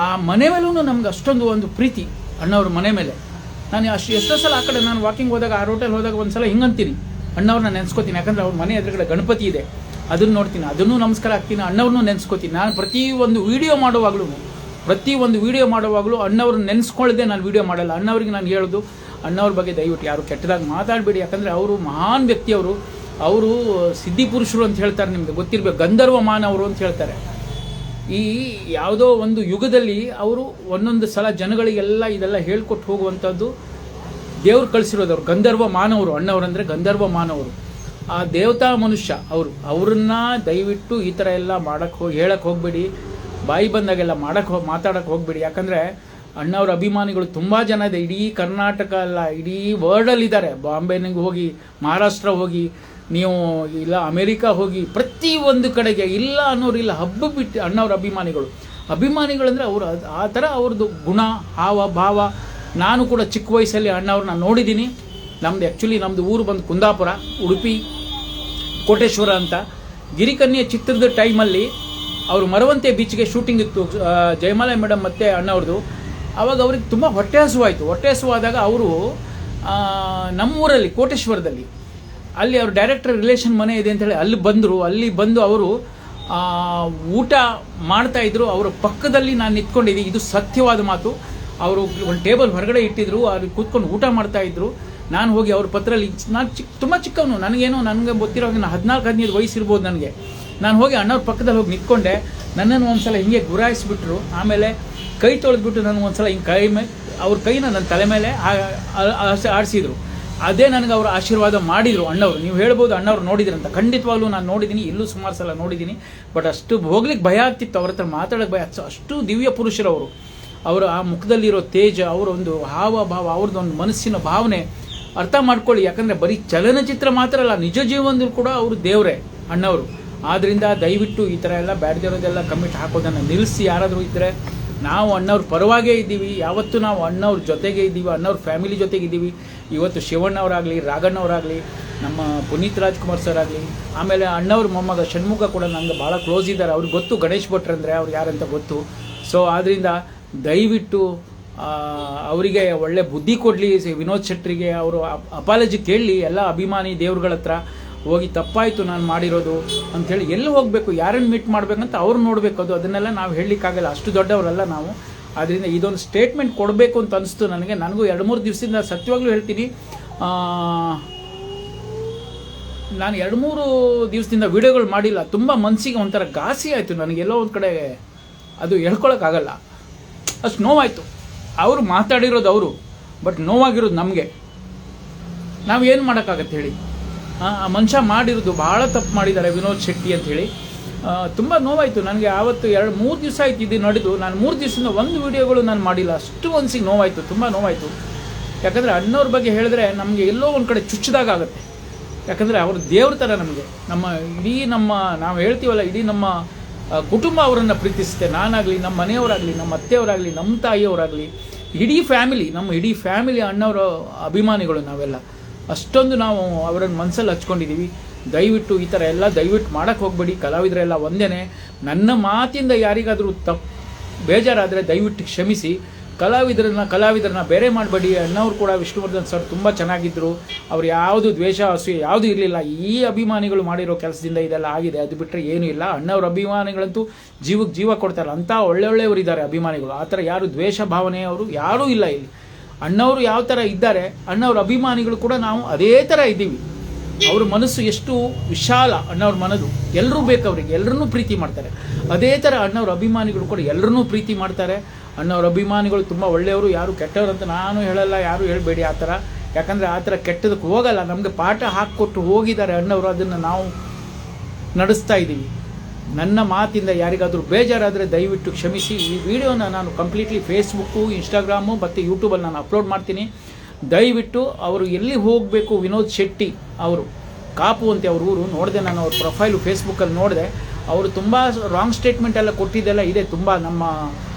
ಆ ಮನೆ ಮೇಲೂ ನಮ್ಗೆ ಅಷ್ಟೊಂದು ಒಂದು ಪ್ರೀತಿ ಅಣ್ಣವ್ರ ಮನೆ ಮೇಲೆ. ನಾನು ಎಷ್ಟೋ ಸಲ ಆ ಕಡೆ ನಾನು ವಾಕಿಂಗ್ ಹೋದಾಗ, ಆ ರೋಟಲ್ಲಿ ಹೋದಾಗ ಒಂದು ಸಲ ಹಿಂಗಂತೀನಿ, ಅಣ್ಣವ್ರನ್ನ ನೆನೆಸ್ಕೋತೀನಿ. ಯಾಕಂದರೆ ಅವ್ರ ಮನೆ ಎದುರುಗಡೆ ಗಣಪತಿ ಇದೆ, ಅದನ್ನು ನೋಡ್ತೀನಿ, ಅದನ್ನು ನಮಸ್ಕಾರ ಹಾಕ್ತೀನಿ, ಅಣ್ಣವ್ರನ್ನೂ ನೆನೆಸ್ಕೋತೀನಿ. ನಾನು ಪ್ರತಿಯೊಂದು ವೀಡಿಯೋ ಮಾಡುವಾಗಲೂ ಅಣ್ಣವ್ರನ್ನ ನೆನೆಸ್ಕೊಳ್ಳದೆ ನಾನು ವೀಡಿಯೋ ಮಾಡಲ್ಲ. ಅಣ್ಣವ್ರಿಗೆ ನಾನು ಹೇಳೋದು, ಅಣ್ಣವ್ರ ಬಗ್ಗೆ ದಯವಿಟ್ಟು ಯಾರು ಕೆಟ್ಟದಾಗಿ ಮಾತಾಡಬೇಡಿ. ಯಾಕಂದರೆ ಅವರು ಮಹಾನ್ ವ್ಯಕ್ತಿಯವರು, ಅವರು ಸಿದ್ಧಿ ಪುರುಷರು ಅಂತ ಹೇಳ್ತಾರೆ, ನಿಮ್ಗೆ ಗೊತ್ತಿರಬೇಕು, ಗಂಧರ್ವ ಮಾನವರು ಅಂತ ಹೇಳ್ತಾರೆ. ಈ ಯಾವುದೋ ಒಂದು ಯುಗದಲ್ಲಿ ಅವರು ಒಂದೊಂದು ಸಲ ಜನಗಳಿಗೆಲ್ಲ ಇದೆಲ್ಲ ಹೇಳ್ಕೊಟ್ಟು ಹೋಗುವಂಥದ್ದು ದೇವ್ರು ಕಳಿಸಿರೋದು. ಅವರು ಗಂಧರ್ವ ಮಾನವರು, ಅಣ್ಣವರಂದರೆ ಗಂಧರ್ವ ಮಾನವರು, ಆ ದೇವತಾ ಮನುಷ್ಯ ಅವ್ರನ್ನ ದಯವಿಟ್ಟು ಈ ಥರ ಎಲ್ಲ ಹೇಳಕ್ಕೆ ಹೋಗಬೇಡಿ, ಬಾಯಿ ಬಂದಾಗೆಲ್ಲ ಮಾತಾಡಕ್ಕೆ ಹೋಗಬೇಡಿ. ಯಾಕಂದರೆ ಅಣ್ಣವ್ರ ಅಭಿಮಾನಿಗಳು ತುಂಬ ಜನ ಇದೆ, ಇಡೀ ಕರ್ನಾಟಕ ಅಲ್ಲ ಇಡೀ ವರ್ಲ್ಡಲ್ಲಿದ್ದಾರೆ. ಬಾಂಬೆನಿಗೆ ಹೋಗಿ, ಮಹಾರಾಷ್ಟ್ರ ಹೋಗಿ, ನೀವು ಇಲ್ಲ ಅಮೇರಿಕಾ ಹೋಗಿ, ಪ್ರತಿ ಒಂದು ಕಡೆಗೆ ಇಲ್ಲ ಅನ್ನೋರು ಇಲ್ಲ, ಹಬ್ಬ ಬಿಟ್ಟು ಅಣ್ಣವ್ರ ಅಭಿಮಾನಿಗಳಂದರೆ ಅವರು ಆ ಥರ ಅವ್ರದ್ದು ಗುಣ, ಹಾವ ಭಾವ. ನಾನು ಕೂಡ ಚಿಕ್ಕ ವಯಸ್ಸಲ್ಲಿ ಅಣ್ಣವ್ರನ್ನ ನೋಡಿದ್ದೀನಿ. ನಮ್ಮದು ಊರು ಬಂದು ಕುಂದಾಪುರ, ಉಡುಪಿ ಕೋಟೇಶ್ವರ ಅಂತ. ಗಿರಿಕನ್ಯೆ ಚಿತ್ರದ ಟೈಮಲ್ಲಿ ಅವರು ಮರವಂತೆ ಬೀಚ್ಗೆ ಶೂಟಿಂಗ್ ಇತ್ತು, ಜಯಮಾಲ ಮೇಡಮ್ ಮತ್ತು ಅಣ್ಣವ್ರದ್ದು. ಆವಾಗ ಅವ್ರಿಗೆ ತುಂಬ ಹೊಟ್ಟೆ ಹಸುವಾದಾಗ ಅವರು ನಮ್ಮೂರಲ್ಲಿ ಕೋಟೇಶ್ವರದಲ್ಲಿ ಅಲ್ಲಿ ಅವ್ರ ಡೈರೆಕ್ಟರ್ ರಿಲೇಷನ್ ಮನೆ ಇದೆ ಅಂತೇಳಿ ಅಲ್ಲಿ ಬಂದು ಅವರು ಊಟ ಮಾಡ್ತಾಯಿದ್ರು. ಅವರ ಪಕ್ಕದಲ್ಲಿ ನಾನು ನಿಂತ್ಕೊಂಡಿದ್ದೀನಿ, ಇದು ಸತ್ಯವಾದ ಮಾತು. ಅವರು ಒಂದು ಟೇಬಲ್ ಹೊರಗಡೆ ಇಟ್ಟಿದ್ರು, ಅವ್ರಿಗೆ ಕೂತ್ಕೊಂಡು ಊಟ ಮಾಡ್ತಾಯಿದ್ರು. ನಾನು ಹೋಗಿ ಅವ್ರ ಪತ್ರದಲ್ಲಿ, ನಾನು ತುಂಬ ಚಿಕ್ಕವನು, ನನಗೆ ಗೊತ್ತಿರೋ 14-15 ವಯಸ್ಸಿರ್ಬೋದು ನನಗೆ. ನಾನು ಹೋಗಿ ಅಣ್ಣವ್ರ ಪಕ್ಕದಲ್ಲಿ ಹೋಗಿ ನಿಂತ್ಕೊಂಡೆ. ನನ್ನನ್ನು ಒಂದ್ಸಲ ಹಿಂಗೆ ಗುರಾಯಿಸ್ಬಿಟ್ರು. ಆಮೇಲೆ ಕೈ ತೊಳೆದ್ಬಿಟ್ಟು ನನಗೆ ಒಂದ್ಸಲ ಹಿಂಗೆ ಅವ್ರ ಕೈನ ನನ್ನ ತಲೆ ಮೇಲೆ ಆಡಿಸಿದ್ರು. ಅದೇ ನನಗೆ ಅವರು ಆಶೀರ್ವಾದ ಮಾಡಿದರು ಅಣ್ಣವರು. ನೀವು ಹೇಳ್ಬೋದು ಅಣ್ಣವ್ರು ನೋಡಿದ್ರಂತ, ಖಂಡಿತವಾಗ್ಲೂ ನಾನು ನೋಡಿದ್ದೀನಿ, ಇಲ್ಲೂ ಸುಮಾರು ಸಲ ನೋಡಿದ್ದೀನಿ. ಬಟ್ ಅಷ್ಟು ಹೋಗ್ಲಿಕ್ಕೆ ಭಯ ಆಗ್ತಿತ್ತು, ಅವ್ರ ಹತ್ರ ಮಾತಾಡೋಕ್ಕೆ ಭಯ. ಅಷ್ಟು ದಿವ್ಯ ಪುರುಷರವರು. ಅವರು ಆ ಮುಖದಲ್ಲಿರೋ ತೇಜ, ಅವರೊಂದು ಹಾವ ಭಾವ, ಅವ್ರದ್ದೊಂದು ಮನಸ್ಸಿನ ಭಾವನೆ ಅರ್ಥ ಮಾಡ್ಕೊಳ್ಳಿ. ಯಾಕಂದರೆ ಬರೀ ಚಲನಚಿತ್ರ ಮಾತ್ರ ಅಲ್ಲ, ನಿಜ ಜೀವನದಲ್ಲೂ ಕೂಡ ಅವರು ದೇವರೇ ಅಣ್ಣವರು. ಆದ್ದರಿಂದ ದಯವಿಟ್ಟು ಈ ಥರ ಎಲ್ಲ ಬ್ಯಾಡ್ದಿರೋದೆಲ್ಲ ಕಮಿಟ್ ಹಾಕೋದನ್ನು ನಿಲ್ಲಿಸಿ. ಯಾರಾದರೂ ಇದ್ದರೆ, ನಾವು ಅಣ್ಣವ್ರ ಪರವಾಗೇ ಇದ್ದೀವಿ, ಯಾವತ್ತೂ ನಾವು ಅಣ್ಣವ್ರ ಜೊತೆಗೆ ಇದ್ದೀವಿ, ಅಣ್ಣವ್ರ ಫ್ಯಾಮಿಲಿ ಜೊತೆಗಿದ್ದೀವಿ. ಇವತ್ತು ಶಿವಣ್ಣವರಾಗಲಿ, ರಾಘಣ್ಣವರಾಗಲಿ, ನಮ್ಮ ಪುನೀತ್ ರಾಜ್ಕುಮಾರ್ ಸರ್ ಆಗಲಿ, ಆಮೇಲೆ ಅಣ್ಣವ್ರ ಮೊಮ್ಮಗ ಷಣ್ಮುಖ ಕೂಡ ನನಗೆ ಭಾಳ ಕ್ಲೋಸ್ ಇದ್ದಾರೆ. ಅವ್ರಿಗೆ ಗೊತ್ತು ಗಣೇಶ್ ಭಟ್ರು ಅಂದರೆ ಅವ್ರು ಯಾರಂತ ಗೊತ್ತು. ಸೊ ಆದ್ದರಿಂದ ದಯವಿಟ್ಟು ಅವರಿಗೆ ಒಳ್ಳೆ ಬುದ್ಧಿ ಕೊಡಲಿ. ವಿನೋದ್ ಶೆಟ್ಟರಿಗೆ ಅವರು ಅಪಾಲಜಿ ಕೇಳಲಿ ಎಲ್ಲ ಅಭಿಮಾನಿ ದೇವ್ರುಗಳ ಹತ್ರ ಹೋಗಿ. ತಪ್ಪಾಯಿತು ನಾನು ಮಾಡಿರೋದು ಅಂಥೇಳಿ. ಎಲ್ಲಿ ಹೋಗಬೇಕು, ಯಾರನ್ನು ಮೀಟ್ ಮಾಡಬೇಕಂತ ಅವ್ರು ನೋಡಬೇಕು. ಅದನ್ನೆಲ್ಲ ನಾವು ಹೇಳಲಿಕ್ಕಾಗಲ್ಲ, ಅಷ್ಟು ದೊಡ್ಡವರಲ್ಲ ನಾವು. ಆದ್ದರಿಂದ ಇದೊಂದು ಸ್ಟೇಟ್ಮೆಂಟ್ ಕೊಡಬೇಕು ಅಂತ ಅನಿಸ್ತು ನನಗೆ. ನನಗೂ 2-3 ದಿವಸದಿಂದ, ಸತ್ಯವಾಗ್ಲೂ ಹೇಳ್ತೀನಿ, ನಾನು 2-3 ದಿವಸದಿಂದ ವೀಡಿಯೋಗಳು ಮಾಡಿಲ್ಲ. ತುಂಬ ಮನಸ್ಸಿಗೆ ಒಂಥರ ಘಾಸಿ ಆಯಿತು ನನಗೆ. ಎಲ್ಲೋ ಒಂದು ಕಡೆ ಅದು ಹೇಳ್ಕೊಳಕ್ಕಾಗಲ್ಲ, ಅಷ್ಟು ನೋವಾಯಿತು. ಅವರು ಮಾತಾಡಿರೋದು ಅವರು, ಬಟ್ ನೋವಾಗಿರೋದು ನಮಗೆ. ನಾವೇನು ಮಾಡೋಕ್ಕಾಗತ್ತೆ ಹೇಳಿ? ಆ ಮನುಷ್ಯ ಮಾಡಿರೋದು ಭಾಳ ತಪ್ಪು ಮಾಡಿದ್ದಾರೆ ವಿನೋದ್ ಶೆಟ್ಟಿ ಅಂಥೇಳಿ. ತುಂಬ ನೋವಾಯಿತು ನನಗೆ. ಆವತ್ತು 2-3 ದಿವಸ ಆಯ್ತು ಇದು ನಡೆದು. ನಾನು 3 ದಿವಸದಿಂದ ಒಂದು ವೀಡಿಯೋಗಳು ನಾನು ಮಾಡಿಲ್ಲ. ಅಷ್ಟು ಮನಸ್ಸಿಗೆ ನೋವಾಯಿತು, ತುಂಬ ನೋವಾಯಿತು. ಯಾಕಂದರೆ ಅಣ್ಣವ್ರ ಬಗ್ಗೆ ಹೇಳಿದ್ರೆ ನಮಗೆ ಎಲ್ಲೋ ಒಂದು ಕಡೆ ಚುಚ್ಚಿದಾಗ ಆಗುತ್ತೆ. ಯಾಕಂದರೆ ಅವರು ದೇವ್ರ ಥರ ನಮಗೆ. ನಾವು ಹೇಳ್ತೀವಲ್ಲ, ಇಡೀ ನಮ್ಮ ಕುಟುಂಬ ಅವರನ್ನು ಪ್ರೀತಿಸುತ್ತೆ. ನಾನಾಗಲಿ, ನಮ್ಮ ಮನೆಯವರಾಗಲಿ, ನಮ್ಮ ಅತ್ತೆಯವರಾಗಲಿ, ನಮ್ಮ ತಾಯಿಯವರಾಗಲಿ, ಇಡೀ ಫ್ಯಾಮಿಲಿ ಅಣ್ಣವರ ಅಭಿಮಾನಿಗಳು ನಾವೆಲ್ಲ. ಅಷ್ಟೊಂದು ನಾವು ಅವರನ್ನು ಮನಸ್ಸಲ್ಲಿ ಹಚ್ಕೊಂಡಿದ್ದೀವಿ. ದಯವಿಟ್ಟು ಈ ಥರ ಎಲ್ಲ ದಯವಿಟ್ಟು ಮಾಡೋಕ್ಕೆ ಹೋಗಬೇಡಿ. ಕಲಾವಿದರೆಲ್ಲ ಒಂದೇ. ನನ್ನ ಮಾತಿಂದ ಯಾರಿಗಾದರೂ ಬೇಜಾರಾದರೆ ದಯವಿಟ್ಟು ಕ್ಷಮಿಸಿ. ಕಲಾವಿದರನ್ನ ಬೇರೆ ಮಾಡಬೇಡಿ. ಅಣ್ಣವ್ರು ಕೂಡ ವಿಷ್ಣುವರ್ಧನ್ ಸರ್ ತುಂಬ ಚೆನ್ನಾಗಿದ್ದರು. ಅವ್ರು ಯಾವುದು ದ್ವೇಷ ಅಸೂಯೆ ಯಾವುದೂ ಇರಲಿಲ್ಲ. ಈ ಅಭಿಮಾನಿಗಳು ಮಾಡಿರೋ ಕೆಲಸದಿಂದ ಇದೆಲ್ಲ ಆಗಿದೆ, ಅದು ಬಿಟ್ಟರೆ ಏನೂ ಇಲ್ಲ. ಅಣ್ಣವ್ರ ಅಭಿಮಾನಿಗಳಂತೂ ಜೀವಕ್ಕೆ ಜೀವ ಕೊಡ್ತಾರೆ. ಅಂಥ ಒಳ್ಳೆಯವರು ಇದ್ದಾರೆ ಅಭಿಮಾನಿಗಳು. ಆ ಥರ ಯಾರು ದ್ವೇಷ ಭಾವನೆಯವರು ಯಾರೂ ಇಲ್ಲ ಇಲ್ಲಿ. ಅಣ್ಣವರು ಯಾವ ಥರ ಇದ್ದಾರೆ, ಅಣ್ಣವ್ರ ಅಭಿಮಾನಿಗಳು ಕೂಡ ನಾವು ಅದೇ ಥರ ಇದ್ದೀವಿ. ಅವ್ರ ಮನಸ್ಸು ಎಷ್ಟು ವಿಶಾಲ, ಅಣ್ಣವ್ರ ಮನದು. ಎಲ್ಲರೂ ಬೇಕು ಅವರಿಗೆ, ಎಲ್ಲರನ್ನೂ ಪ್ರೀತಿ ಮಾಡ್ತಾರೆ. ಅದೇ ಥರ ಅಣ್ಣವ್ರ ಅಭಿಮಾನಿಗಳು ಕೂಡ ಎಲ್ಲರನ್ನೂ ಪ್ರೀತಿ ಮಾಡ್ತಾರೆ. ಅಣ್ಣವ್ರ ಅಭಿಮಾನಿಗಳು ತುಂಬ ಒಳ್ಳೆಯವರು, ಯಾರು ಕೆಟ್ಟವರು ಅಂತ ನಾನು ಹೇಳಲ್ಲ, ಯಾರು ಹೇಳಬೇಡಿ ಆ ಥರ. ಯಾಕಂದರೆ ಆ ಥರ ಕೆಟ್ಟದಕ್ಕೆ ಹೋಗಲ್ಲ. ನಮಗೆ ಪಾಠ ಹಾಕಿಕೊಟ್ಟು ಹೋಗಿದ್ದಾರೆ ಅಣ್ಣವರು, ಅದನ್ನು ನಾವು ನಡೆಸ್ತಾ ಇದ್ದೀವಿ. ನನ್ನ ಮಾತಿಂದ ಯಾರಿಗಾದರೂ ಬೇಜಾರಾದರೆ ದಯವಿಟ್ಟು ಕ್ಷಮಿಸಿ. ಈ ವಿಡಿಯೋನ ನಾನು ಕಂಪ್ಲೀಟ್ಲಿ ಫೇಸ್ಬುಕ್ಕು, ಇನ್ಸ್ಟಾಗ್ರಾಮು ಮತ್ತು ಯೂಟ್ಯೂಬಲ್ಲಿ ನಾನು ಅಪ್ಲೋಡ್ ಮಾಡ್ತೀನಿ. ದಯವಿಟ್ಟು ಅವರು ಎಲ್ಲಿ ಹೋಗಬೇಕು, ವಿನೋದ್ ಶೆಟ್ಟಿ ಅವರು ಕಾಪು ಅಂತ ಅವ್ರ ಊರು ನೋಡಿದೆ. ನಾನು ಅವ್ರ ಪ್ರೊಫೈಲು ಫೇಸ್ಬುಕ್ಕಲ್ಲಿ ನೋಡಿದೆ. ಅವರು ತುಂಬ ರಾಂಗ್ ಸ್ಟೇಟ್ಮೆಂಟ್ ಎಲ್ಲ ಕೊಟ್ಟಿದ್ದೆಲ್ಲ ಇದೆ. ತುಂಬ ನಮ್ಮ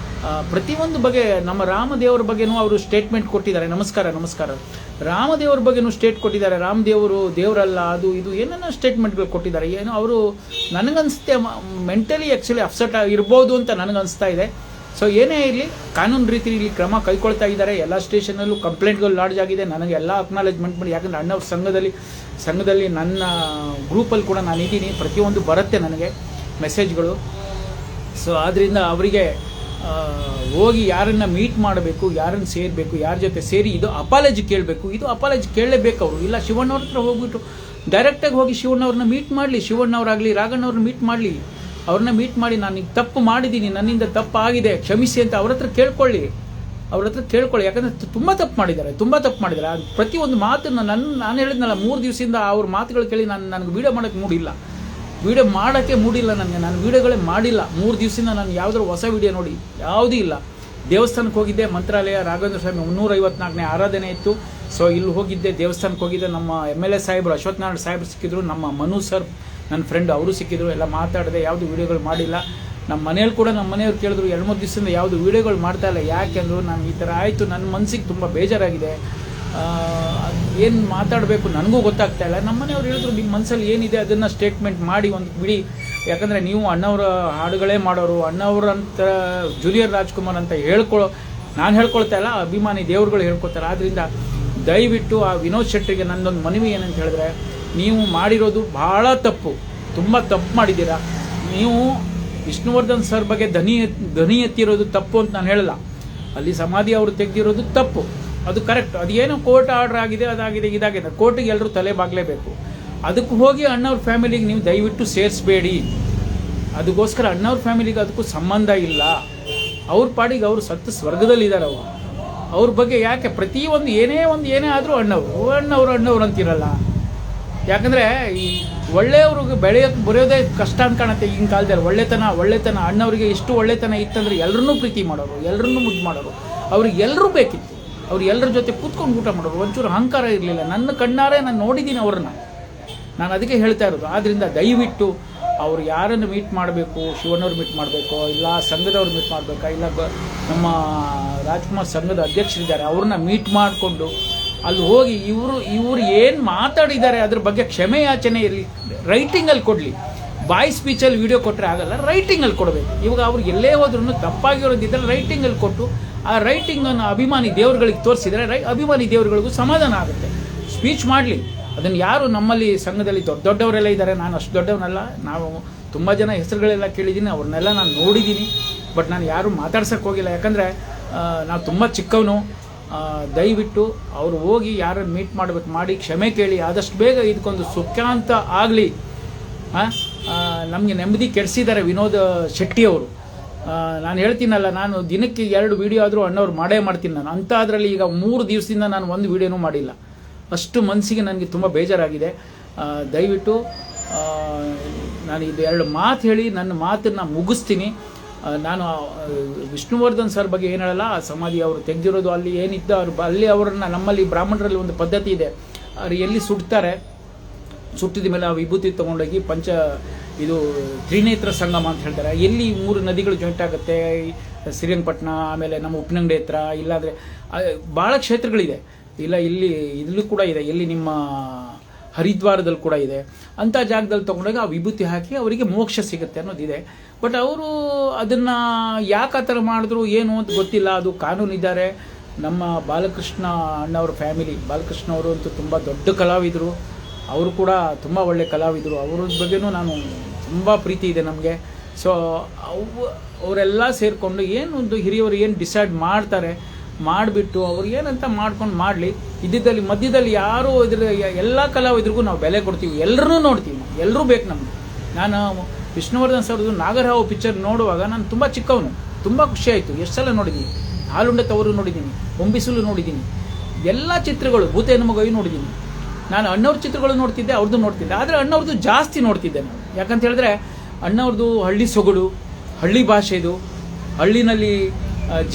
ಪ್ರತಿಯೊಂದು ಬಗ್ಗೆ, ನಮ್ಮ ರಾಮದೇವ್ರ ಬಗ್ಗೆನೂ ಅವರು ಸ್ಟೇಟ್ಮೆಂಟ್ ಕೊಟ್ಟಿದ್ದಾರೆ. ನಮಸ್ಕಾರ. ರಾಮದೇವ್ರ ಬಗ್ಗೆನೂ ಕೊಟ್ಟಿದ್ದಾರೆ. ರಾಮದೇವರು ದೇವರಲ್ಲ, ಅದು ಇದು ಏನೇನೋ ಸ್ಟೇಟ್ಮೆಂಟ್ಗಳು ಕೊಟ್ಟಿದ್ದಾರೆ. ಏನೋ ಅವರು ನನಗನ್ಸುತ್ತೆ ಮೆಂಟಲಿ ಆ್ಯಕ್ಚುಲಿ ಅಪ್ಸೆಟ್ ಇರ್ಬೋದು ಅಂತ ನನಗನ್ನಿಸ್ತಾ ಇದೆ. ಸೊ ಏನೇ ಇರಲಿ, ಕಾನೂನು ರೀತಿ ಇಲ್ಲಿ ಕ್ರಮ ಕೈಗೊಳ್ತಾ ಇದ್ದಾರೆ. ಎಲ್ಲ ಸ್ಟೇಷನಲ್ಲೂ ಕಂಪ್ಲೇಂಟ್ಗಳು ಲಾಡ್ಜ್ ಆಗಿದೆ. ನನಗೆ ಎಲ್ಲ ಅಕ್ನಾಲೇಜ್ಮೆಂಟ್ ಮಾಡಿ, ಯಾಕಂದರೆ ಅಣ್ಣವ್ರ ಸಂಘದಲ್ಲಿ ನನ್ನ ಗ್ರೂಪಲ್ಲಿ ಕೂಡ ನಾನು ಇದ್ದೀನಿ. ಪ್ರತಿಯೊಂದು ಬರುತ್ತೆ ನನಗೆ ಮೆಸೇಜ್ಗಳು. ಸೊ ಆದ್ದರಿಂದ ಅವರಿಗೆ ಹೋಗಿ ಯಾರನ್ನು ಮೀಟ್ ಮಾಡಬೇಕು, ಯಾರನ್ನು ಸೇರಬೇಕು, ಯಾರ ಜೊತೆ ಸೇರಿ ಇದು ಅಪಾಲಜಿ ಕೇಳಬೇಕು. ಇದು ಅಪಾಲಜಿ ಕೇಳಲೇಬೇಕು ಅವರು. ಇಲ್ಲ ಶಿವಣ್ಣವ್ರ ಹತ್ರ ಹೋಗ್ಬಿಟ್ಟು ಡೈರೆಕ್ಟಾಗಿ ಹೋಗಿ ಶಿವಣ್ಣವ್ರನ್ನ ಮೀಟ್ ಮಾಡಲಿ. ಶಿವಣ್ಣವರಾಗಲಿ, ರಾಘಣ್ಣವ್ರನ್ನ ಮೀಟ್ ಮಾಡಲಿ. ಅವ್ರನ್ನ ಮೀಟ್ ಮಾಡಿ ನಾನು ಈಗ ತಪ್ಪು ಮಾಡಿದ್ದೀನಿ, ನನ್ನಿಂದ ತಪ್ಪಾಗಿದೆ, ಕ್ಷಮಿಸಿ ಅಂತ ಅವ್ರ ಹತ್ರ ಕೇಳ್ಕೊಳ್ಳಿ. ಯಾಕಂದರೆ ತುಂಬ ತಪ್ಪು ಮಾಡಿದ್ದಾರೆ. ಪ್ರತಿಯೊಂದು ಮಾತನ್ನು ನಾನು ಹೇಳಿದ್ನಲ್ಲ, 3 ದಿವಸದಿಂದ ಅವ್ರ ಮಾತುಗಳು ಕೇಳಿ ನನಗೆ ವೀಡಿಯೋ ಮಾಡೋಕ್ಕೆ ಮೂಡಿಲ್ಲ ನನಗೆ. ನಾನು ವೀಡಿಯೋಗಳೇ ಮಾಡಿಲ್ಲ 3 ದಿವಸದಿಂದ. ನಾನು ಯಾವುದಾದ್ರು ಹೊಸ ವೀಡಿಯೋ ನೋಡಿ ಯಾವುದೂ ಇಲ್ಲ. ದೇವಸ್ಥಾನಕ್ಕೆ ಹೋಗಿದ್ದೆ, ಮಂತ್ರಾಲಯ ರಾಘವೇಂದ್ರ ಸ್ವಾಮಿ 354ನೇ ಆರಾಧನೆ ಇತ್ತು. ಸೊ ಇಲ್ಲಿ ಹೋಗಿದ್ದೆ, ದೇವಸ್ಥಾನಕ್ಕೆ ಹೋಗಿದ್ದೆ. ನಮ್ಮ MLA ಸಾಹೇಬರು, ಅಶ್ವತ್ಥನಾರಾಯಣ ಸಾಹೇಬರು ಸಿಕ್ಕಿದ್ರು, ನಮ್ಮ ಮನು ಸರ್ ನನ್ನ ಫ್ರೆಂಡ್ ಅವರು ಸಿಕ್ಕಿದ್ರು, ಎಲ್ಲ ಮಾತಾಡಿದೆ. ಯಾವುದು ವೀಡಿಯೋಗಳು ಮಾಡಿಲ್ಲ. ನಮ್ಮ ಮನೆಯಲ್ಲಿ ಕೂಡ ನಮ್ಮ ಮನೆಯವ್ರು ಕೇಳಿದ್ರು 2-3 ದಿವಸದಿಂದ ಯಾವುದು ವೀಡಿಯೋಗಳು ಮಾಡ್ತಾ ಇಲ್ಲ, ಯಾಕೆಂದ್ರು ನಾನು ಈ ಥರ ಆಯಿತು, ನನ್ನ ಮನಸ್ಸಿಗೆ ತುಂಬ ಬೇಜಾರಾಗಿದೆ, ಏನು ಮಾತಾಡಬೇಕು ನನಗೂ ಗೊತ್ತಾಗ್ತಾ ಇಲ್ಲ. ನಮ್ಮ ಮನೆಯವ್ರು ಹೇಳಿದ್ರು, ನಿಮ್ಮ ಮನಸ್ಸಲ್ಲಿ ಏನಿದೆ ಅದನ್ನು ಸ್ಟೇಟ್ಮೆಂಟ್ ಮಾಡಿ ಒಂದು ಬಿಡಿ, ಯಾಕಂದರೆ ನೀವು ಅಣ್ಣವರ ಹಾಡುಗಳೇ ಮಾಡೋರು, ಅಣ್ಣವ್ರಂತ ಜೂನಿಯರ್ ರಾಜ್ಕುಮಾರ್ ಅಂತ ನಾನು ಹೇಳ್ಕೊಳ್ತಾ ಇಲ್ಲ, ಅಭಿಮಾನಿ ದೇವ್ರುಗಳು ಹೇಳ್ಕೊತಾರೆ. ಆದ್ದರಿಂದ ದಯವಿಟ್ಟು ಆ ವಿನೋದ್ ಶೆಟ್ಟಿಗೆ ನನ್ನೊಂದು ಮನವಿ ಏನಂತ ಹೇಳಿದ್ರೆ, ನೀವು ಮಾಡಿರೋದು ಭಾಳ ತಪ್ಪು, ತುಂಬ ತಪ್ಪು ಮಾಡಿದ್ದೀರಾ. ನೀವು ವಿಷ್ಣುವರ್ಧನ್ ಸರ್ ಬಗ್ಗೆ ಧ್ವನಿ ಎತ್ತಿರೋದು ತಪ್ಪು ಅಂತ ನಾನು ಹೇಳಲ್ಲ. ಅಲ್ಲಿ ಸಮಾಧಿ ಅವರು ತೆಗೆದಿರೋದು ತಪ್ಪು, ಅದು ಕರೆಕ್ಟ್. ಅದೇನೋ ಕೋರ್ಟ್ ಆರ್ಡರ್ ಆಗಿದೆ, ಅದಾಗಿದೆ, ಇದಾಗಿದೆ, ಕೋರ್ಟಿಗೆ ಎಲ್ಲರೂ ತಲೆ ಬಾಗಲೇಬೇಕು. ಅದಕ್ಕೆ ಹೋಗಿ ಅಣ್ಣವ್ರ ಫ್ಯಾಮಿಲಿಗೆ ನೀವು ದಯವಿಟ್ಟು ಸೇರಿಸಬೇಡಿ. ಅದಕ್ಕೋಸ್ಕರ ಅಣ್ಣವ್ರ ಫ್ಯಾಮಿಲಿಗೆ ಅದಕ್ಕೂ ಸಂಬಂಧ ಇಲ್ಲ. ಅವ್ರ ಪಾಡಿಗೆ ಅವರು ಸತ್ತು ಸ್ವರ್ಗದಲ್ಲಿದ್ದಾರೆ. ಅವ್ರ ಬಗ್ಗೆ ಯಾಕೆ ಪ್ರತಿಯೊಂದು ಏನೇ ಆದರೂ ಅಣ್ಣವ್ರು ಅಂತಿರಲ್ಲ. ಯಾಕಂದರೆ ಈ ಒಳ್ಳೆಯವ್ರಿಗೆ ಬರೆಯೋದೇ ಕಷ್ಟ ಅಂತ ಕಾಣುತ್ತೆ ಈಗಿನ ಕಾಲದಲ್ಲಿ. ಒಳ್ಳೆತನ ಅಣ್ಣವ್ರಿಗೆ ಎಷ್ಟು ಒಳ್ಳೆತನ ಇತ್ತಂದರೆ ಎಲ್ಲರನ್ನೂ ಪ್ರೀತಿ ಮಾಡೋರು, ಎಲ್ಲರನ್ನೂ ಮುದ್ದು ಮಾಡೋರು, ಅವ್ರಿಗೆ ಎಲ್ಲರೂ ಬೇಕಿತ್ತು. ಅವ್ರು ಎಲ್ಲರ ಜೊತೆ ಕೂತ್ಕೊಂಡು ಊಟ ಮಾಡೋರು, ಒಂಚೂರು ಅಹಂಕಾರ ಇರಲಿಲ್ಲ. ನನ್ನ ಕಣ್ಣಾರೆ ನಾನು ನೋಡಿದ್ದೀನಿ ಅವ್ರನ್ನ, ನಾನು ಅದಕ್ಕೆ ಹೇಳ್ತಾ ಇರೋದು. ಆದ್ದರಿಂದ ದಯವಿಟ್ಟು ಅವ್ರು ಯಾರನ್ನು ಮೀಟ್ ಮಾಡಬೇಕು, ಶಿವಣ್ಣವ್ರು ಮೀಟ್ ಮಾಡಬೇಕು, ಇಲ್ಲ ಸಂಘದವ್ರು ಮೀಟ್ ಮಾಡಬೇಕಾ, ಇಲ್ಲ ನಮ್ಮ ರಾಜ್ಕುಮಾರ್ ಸಂಘದ ಅಧ್ಯಕ್ಷರಿದ್ದಾರೆ ಅವ್ರನ್ನ ಮೀಟ್ ಮಾಡಿಕೊಂಡು ಅಲ್ಲಿ ಹೋಗಿ ಇವರು ಏನು ಮಾತಾಡಿದ್ದಾರೆ ಅದ್ರ ಬಗ್ಗೆ ಕ್ಷಮೆ ಯಾಚನೆ ಇರಲಿ, ರೈಟಿಂಗಲ್ಲಿ ಕೊಡಲಿ. ಬಾಯ್ ಸ್ಪೀಚಲ್ಲಿ ವಿಡಿಯೋ ಕೊಟ್ಟರೆ ಆಗಲ್ಲ, ರೈಟಿಂಗಲ್ಲಿ ಕೊಡಬೇಕು. ಇವಾಗ ಅವ್ರು ಎಲ್ಲೇ ಹೋದ್ರೂ ತಪ್ಪಾಗಿರೋದಿದ್ದರೆ ರೈಟಿಂಗಲ್ಲಿ ಕೊಟ್ಟು ಆ ರೈಟಿಂಗನ್ನು ಅಭಿಮಾನಿ ದೇವರುಗಳಿಗೆ ತೋರಿಸಿದರೆ ಅಭಿಮಾನಿ ದೇವರುಗಳಿಗೂ ಸಮಾಧಾನ ಆಗುತ್ತೆ. ಸ್ಪೀಚ್ ಮಾಡಲಿ, ಅದನ್ನು ಯಾರು ನಮ್ಮಲ್ಲಿ ಸಂಘದಲ್ಲಿ ದೊಡ್ಡವರೆಲ್ಲ ಇದ್ದಾರೆ, ನಾನು ಅಷ್ಟು ದೊಡ್ಡವನಲ್ಲ. ನಾವು ತುಂಬ ಜನ ಹೆಸರುಗಳೆಲ್ಲ ಕೇಳಿದ್ದೀನಿ, ಅವ್ರನ್ನೆಲ್ಲ ನಾನು ನೋಡಿದ್ದೀನಿ. ಬಟ್ ನಾನು ಯಾರೂ ಮಾತಾಡ್ಸೋಕ್ಕೆ ಹೋಗಿಲ್ಲ, ಯಾಕಂದರೆ ನಾವು ತುಂಬ ಚಿಕ್ಕವನು. ದಯವಿಟ್ಟು ಅವರು ಹೋಗಿ ಯಾರನ್ನು ಮೀಟ್ ಮಾಡಬೇಕು, ಮಾಡಿ ಕ್ಷಮೆ ಕೇಳಿ, ಆದಷ್ಟು ಬೇಗ ಇದಕ್ಕೊಂದು ಸುಖಾಂತ ಆಗಲಿ. ನಮಗೆ ನೆಮ್ಮದಿ ಕೆಡಿಸಿದ್ದಾರೆ ವಿನೋದ್ ಶೆಟ್ಟಿ ಅವರು. ನಾನು ಹೇಳ್ತೀನಲ್ಲ, ನಾನು ದಿನಕ್ಕೆ 2 ವೀಡಿಯೋ ಆದರೂ ಅಣ್ಣವ್ರು ಮಾಡೇ ಮಾಡ್ತೀನಿ ನಾನು. ಅಂತ ಅದರಲ್ಲಿ ಈಗ 3 ದಿವಸದಿಂದ ನಾನು ಒಂದು ವೀಡಿಯೋನೂ ಮಾಡಿಲ್ಲ. ಅಷ್ಟು ಮನಸ್ಸಿಗೆ ನನಗೆ ತುಂಬ ಬೇಜಾರಾಗಿದೆ. ದಯವಿಟ್ಟು ನಾನು ಇದು 2 ಮಾತು ಹೇಳಿ ನನ್ನ ಮಾತನ್ನು ಮುಗಿಸ್ತೀನಿ. ನಾನು ವಿಷ್ಣುವರ್ಧನ್ ಸರ್ ಬಗ್ಗೆ ಏನು ಹೇಳಲ್ಲ. ಸಮಾಧಿ ಅವರು ತೆಗೆದಿರೋದು ಅಲ್ಲಿ ಏನಿದ್ದ ಅಲ್ಲಿ ಅವರನ್ನು, ನಮ್ಮಲ್ಲಿ ಬ್ರಾಹ್ಮಣರಲ್ಲಿ ಒಂದು ಪದ್ಧತಿ ಇದೆ, ಅವ್ರು ಎಲ್ಲಿ ಸುಟ್ಟಿದ ಮೇಲೆ ಆ ವಿಭೂತಿ ತೊಗೊಂಡೋಗಿ ಇದು ತ್ರಿನೇತ್ರ ಸಂಗಮ ಅಂತ ಹೇಳ್ತಾರೆ. ಎಲ್ಲಿ 3 ನದಿಗಳು ಜಾಯಿಂಟ್ ಆಗುತ್ತೆ, ಶ್ರೀರಂಗಪಟ್ಟಣ, ಆಮೇಲೆ ನಮ್ಮ ಉಪ್ಪಿನಂಗಡಿ ಹತ್ರ, ಇಲ್ಲಾಂದರೆ ಭಾಳ ಕ್ಷೇತ್ರಗಳಿದೆ. ಇಲ್ಲೂ ಕೂಡ ಇದೆ, ಎಲ್ಲಿ ನಿಮ್ಮ ಹರಿದ್ವಾರದಲ್ಲಿ ಕೂಡ ಇದೆ. ಅಂಥ ಜಾಗದಲ್ಲಿ ತೊಗೊಂಡಾಗ ಆ ವಿಭೂತಿ ಹಾಕಿ ಅವರಿಗೆ ಮೋಕ್ಷ ಸಿಗುತ್ತೆ ಅನ್ನೋದಿದೆ. ಬಟ್ ಅವರು ಅದನ್ನು ಯಾಕೆ ಆ ಥರ ಮಾಡಿದ್ರು ಏನು ಅಂತ ಗೊತ್ತಿಲ್ಲ. ಅದು ಕಾನೂನಿದ್ದಾರೆ. ನಮ್ಮ ಬಾಲಕೃಷ್ಣ ಅಣ್ಣವ್ರ ಫ್ಯಾಮಿಲಿ, ಬಾಲಕೃಷ್ಣ ಅವರು ಅಂತೂ ತುಂಬ ದೊಡ್ಡ ಕಲಾವಿದರು. ಅವರು ಕೂಡ ತುಂಬ ಒಳ್ಳೆ ಕಲಾವಿದರು. ಅವ್ರ ಬಗ್ಗೆನೂ ನಾನು ತುಂಬ ಪ್ರೀತಿ ಇದೆ ನಮಗೆ. ಸೊ ಅವರೆಲ್ಲ ಸೇರಿಕೊಂಡು ಒಂದು ಹಿರಿಯವರು ಏನು ಡಿಸೈಡ್ ಮಾಡ್ತಾರೆ ಮಾಡಿಬಿಟ್ಟು ಅವ್ರು ಏನಂತ ಮಾಡ್ಕೊಂಡು ಮಾಡಲಿ. ಇದ್ದಿದ್ದಲ್ಲಿ ಮಧ್ಯದಲ್ಲಿ ಯಾರೂ ಎಲ್ಲ ಕಲಾವಿದ್ರಿಗೂ ನಾವು ಬೆಲೆ ಕೊಡ್ತೀವಿ, ಎಲ್ಲರೂ ನೋಡ್ತೀವಿ, ಎಲ್ಲರೂ ಬೇಕು ನಮಗೆ. ನಾನು ವಿಷ್ಣುವರ್ಧನ್ ಸರ್ದು ನಾಗರಹಾವು ಪಿಕ್ಚರ್ ನೋಡುವಾಗ ನಾನು ತುಂಬ ಚಿಕ್ಕವನು, ತುಂಬ ಖುಷಿಯಾಯಿತು. ಎಷ್ಟು ಸಲ ನೋಡಿದ್ದೀನಿ. ಹಾಲುಂಡೆ ತವರು ನೋಡಿದ್ದೀನಿ, ಹೊಂಬಿಸಿಲು ನೋಡಿದ್ದೀನಿ, ಎಲ್ಲ ಚಿತ್ರಗಳು, ಭೂತೇನ ಮಗುವಿ ನೋಡಿದ್ದೀನಿ. ನಾನು ಅಣ್ಣವ್ರ ಚಿತ್ರಗಳು ನೋಡ್ತಿದ್ದೆ, ಅವ್ರದ್ದು ನೋಡ್ತಿದ್ದೆ. ಆದರೆ ಅಣ್ಣವ್ರದ್ದು ಜಾಸ್ತಿ ನೋಡ್ತಿದ್ದೆ ನಾನು. ಯಾಕಂತ ಹೇಳಿದ್ರೆ ಅಣ್ಣವ್ರದ್ದು ಹಳ್ಳಿ ಸೊಗಡು, ಹಳ್ಳಿ ಭಾಷೆದು, ಹಳ್ಳಿನಲ್ಲಿ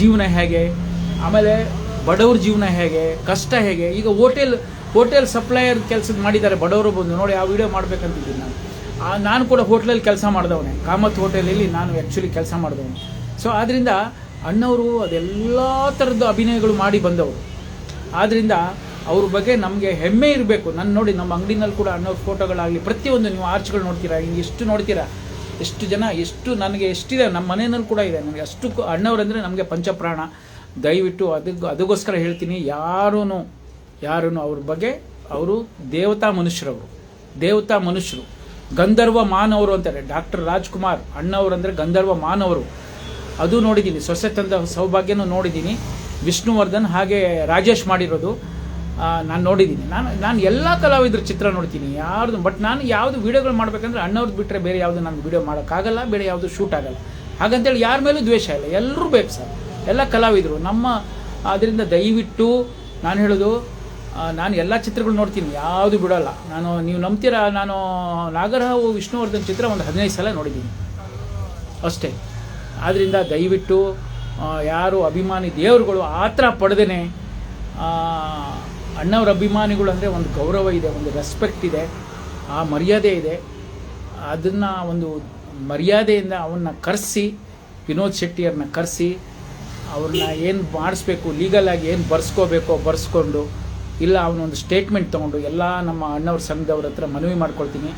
ಜೀವನ ಹೇಗೆ, ಆಮೇಲೆ ಬಡವ್ರ ಜೀವನ ಹೇಗೆ, ಕಷ್ಟ ಹೇಗೆ. ಈಗ ಹೋಟೆಲ್ ಸಪ್ಲೈಯರ್ ಕೆಲಸದ ಮಾಡಿದ್ದಾರೆ ಬಡವರು ಬಂದು ನೋಡಿ, ಆ ವಿಡಿಯೋ ಮಾಡ್ಬೇಕಂತಿದ್ದೀನಿ ನಾನು ಕೂಡ ಹೋಟ್ಲಲ್ಲಿ ಕೆಲಸ ಮಾಡಿದವನೇ, ಕಾಮತ್ ಹೋಟೆಲಲ್ಲಿ ನಾನು ಆ್ಯಕ್ಚುಲಿ ಕೆಲಸ ಮಾಡಿದವನು. ಸೊ ಆದ್ದರಿಂದ ಅಣ್ಣವರು ಅದೆಲ್ಲ ಥರದ ಅಭಿನಯಗಳು ಮಾಡಿ ಬಂದವರು. ಆದ್ದರಿಂದ ಅವ್ರ ಬಗ್ಗೆ ನಮಗೆ ಹೆಮ್ಮೆ ಇರಬೇಕು. ನಾನು ನೋಡಿ ನಮ್ಮ ಅಂಗಡಿನಲ್ಲಿ ಕೂಡ ಅಣ್ಣವ್ರ ಫೋಟೋಗಳಾಗಲಿ, ಪ್ರತಿಯೊಂದು ನೀವು ಆರ್ಚ್ಗಳು ನೋಡ್ತೀರಾ, ಹಿಂಗೆ ಎಷ್ಟು ನೋಡ್ತೀರಾ, ಎಷ್ಟು ಜನ, ಎಷ್ಟು ನನಗೆ ಎಷ್ಟಿದೆ, ನಮ್ಮ ಮನೆಯಲ್ಲಿ ಕೂಡ ಇದೆ ನನಗೆ ಅಷ್ಟು. ಅಣ್ಣವರಂದರೆ ನಮಗೆ ಪಂಚಪ್ರಾಣ. ದಯವಿಟ್ಟು ಅದಕ್ಕೋಸ್ಕರ ಹೇಳ್ತೀನಿ, ಯಾರೂ ಅವ್ರ ಬಗ್ಗೆ, ಅವರು ದೇವತಾ ಮನುಷ್ಯರು, ಗಂಧರ್ವ ಮಾನವರು ಅಂತಾರೆ. ಡಾಕ್ಟರ್ ರಾಜ್ಕುಮಾರ್ ಅಣ್ಣವರಂದರೆ ಗಂಧರ್ವ ಮಾನವರು. ಅದು ನೋಡಿದ್ದೀನಿ, ಸೊಸೆ ತಂದ ಸೌಭಾಗ್ಯನೂ ನೋಡಿದ್ದೀನಿ. ವಿಷ್ಣುವರ್ಧನ್ ಹಾಗೆ ರಾಜೇಶ್ ಮಾಡಿರೋದು. ನಾನು ನೋಡಿದ್ದೀನಿ. ನಾನು ಎಲ್ಲ ಕಲಾವಿದ್ರ ಚಿತ್ರ ನೋಡ್ತೀನಿ ಯಾರ್ದು. ಬಟ್ ನಾನು ಯಾವುದು ವೀಡಿಯೋಗಳು ಮಾಡಬೇಕಂದ್ರೆ ಅಣ್ಣವ್ರದ್ದು ಬಿಟ್ಟರೆ ಬೇರೆ ಯಾವುದು ನಾನು ವೀಡಿಯೋ ಮಾಡೋಕ್ಕಾಗಲ್ಲ, ಬೇರೆ ಯಾವುದು ಶೂಟ್ ಆಗಲ್ಲ. ಹಾಗಂತೇಳಿ ಯಾರ ಮೇಲೂ ದ್ವೇಷ ಇಲ್ಲ, ಎಲ್ಲರೂ ಬೇಕು ಸರ್, ಎಲ್ಲ ಕಲಾವಿದರು ನಮ್ಮ. ಆದ್ದರಿಂದ ದಯವಿಟ್ಟು ನಾನು ಹೇಳೋದು, ನಾನು ಎಲ್ಲ ಚಿತ್ರಗಳು ನೋಡ್ತೀನಿ, ಯಾವುದು ಬಿಡೋಲ್ಲ ನಾನು. ನೀವು ನಂಬ್ತೀರಾ, ನಾನು ನಾಗರಹಾವು ವಿಷ್ಣುವರ್ಧನ್ ಚಿತ್ರ ಒಂದು 15 ಸಲ ನೋಡಿದ್ದೀನಿ ಅಷ್ಟೇ. ಆದ್ದರಿಂದ ದಯವಿಟ್ಟು ಯಾರು ಅಭಿಮಾನಿ ದೇವರುಗಳು ಆ ಥರ ಪಡೆದೇನೆ, ಅಣ್ಣವ್ರ ಅಭಿಮಾನಿಗಳು ಅಂದರೆ ಒಂದು ಗೌರವ ಇದೆ, ಒಂದು ರೆಸ್ಪೆಕ್ಟ್ ಇದೆ, ಆ ಮರ್ಯಾದೆ ಇದೆ. ಅದನ್ನು ಒಂದು ಮರ್ಯಾದೆಯಿಂದ ಅವನ್ನ ಕರೆಸಿ, ವಿನೋದ್ ಶೆಟ್ಟಿಯವ್ರನ್ನ ಕರೆಸಿ ಅವ್ರನ್ನ ಏನು ಮಾಡಿಸ್ಬೇಕು, ಲೀಗಲಾಗಿ ಏನು ಬರ್ಸ್ಕೋಬೇಕೋ ಬರ್ಸ್ಕೊಂಡು, ಇಲ್ಲ ಅವನೊಂದು ಸ್ಟೇಟ್ಮೆಂಟ್ ತೊಗೊಂಡು, ಎಲ್ಲ ನಮ್ಮ ಅಣ್ಣವ್ರ ಸಂಘದವ್ರ ಹತ್ರ ಮನವಿ ಮಾಡ್ಕೊಳ್ತೀನಿ,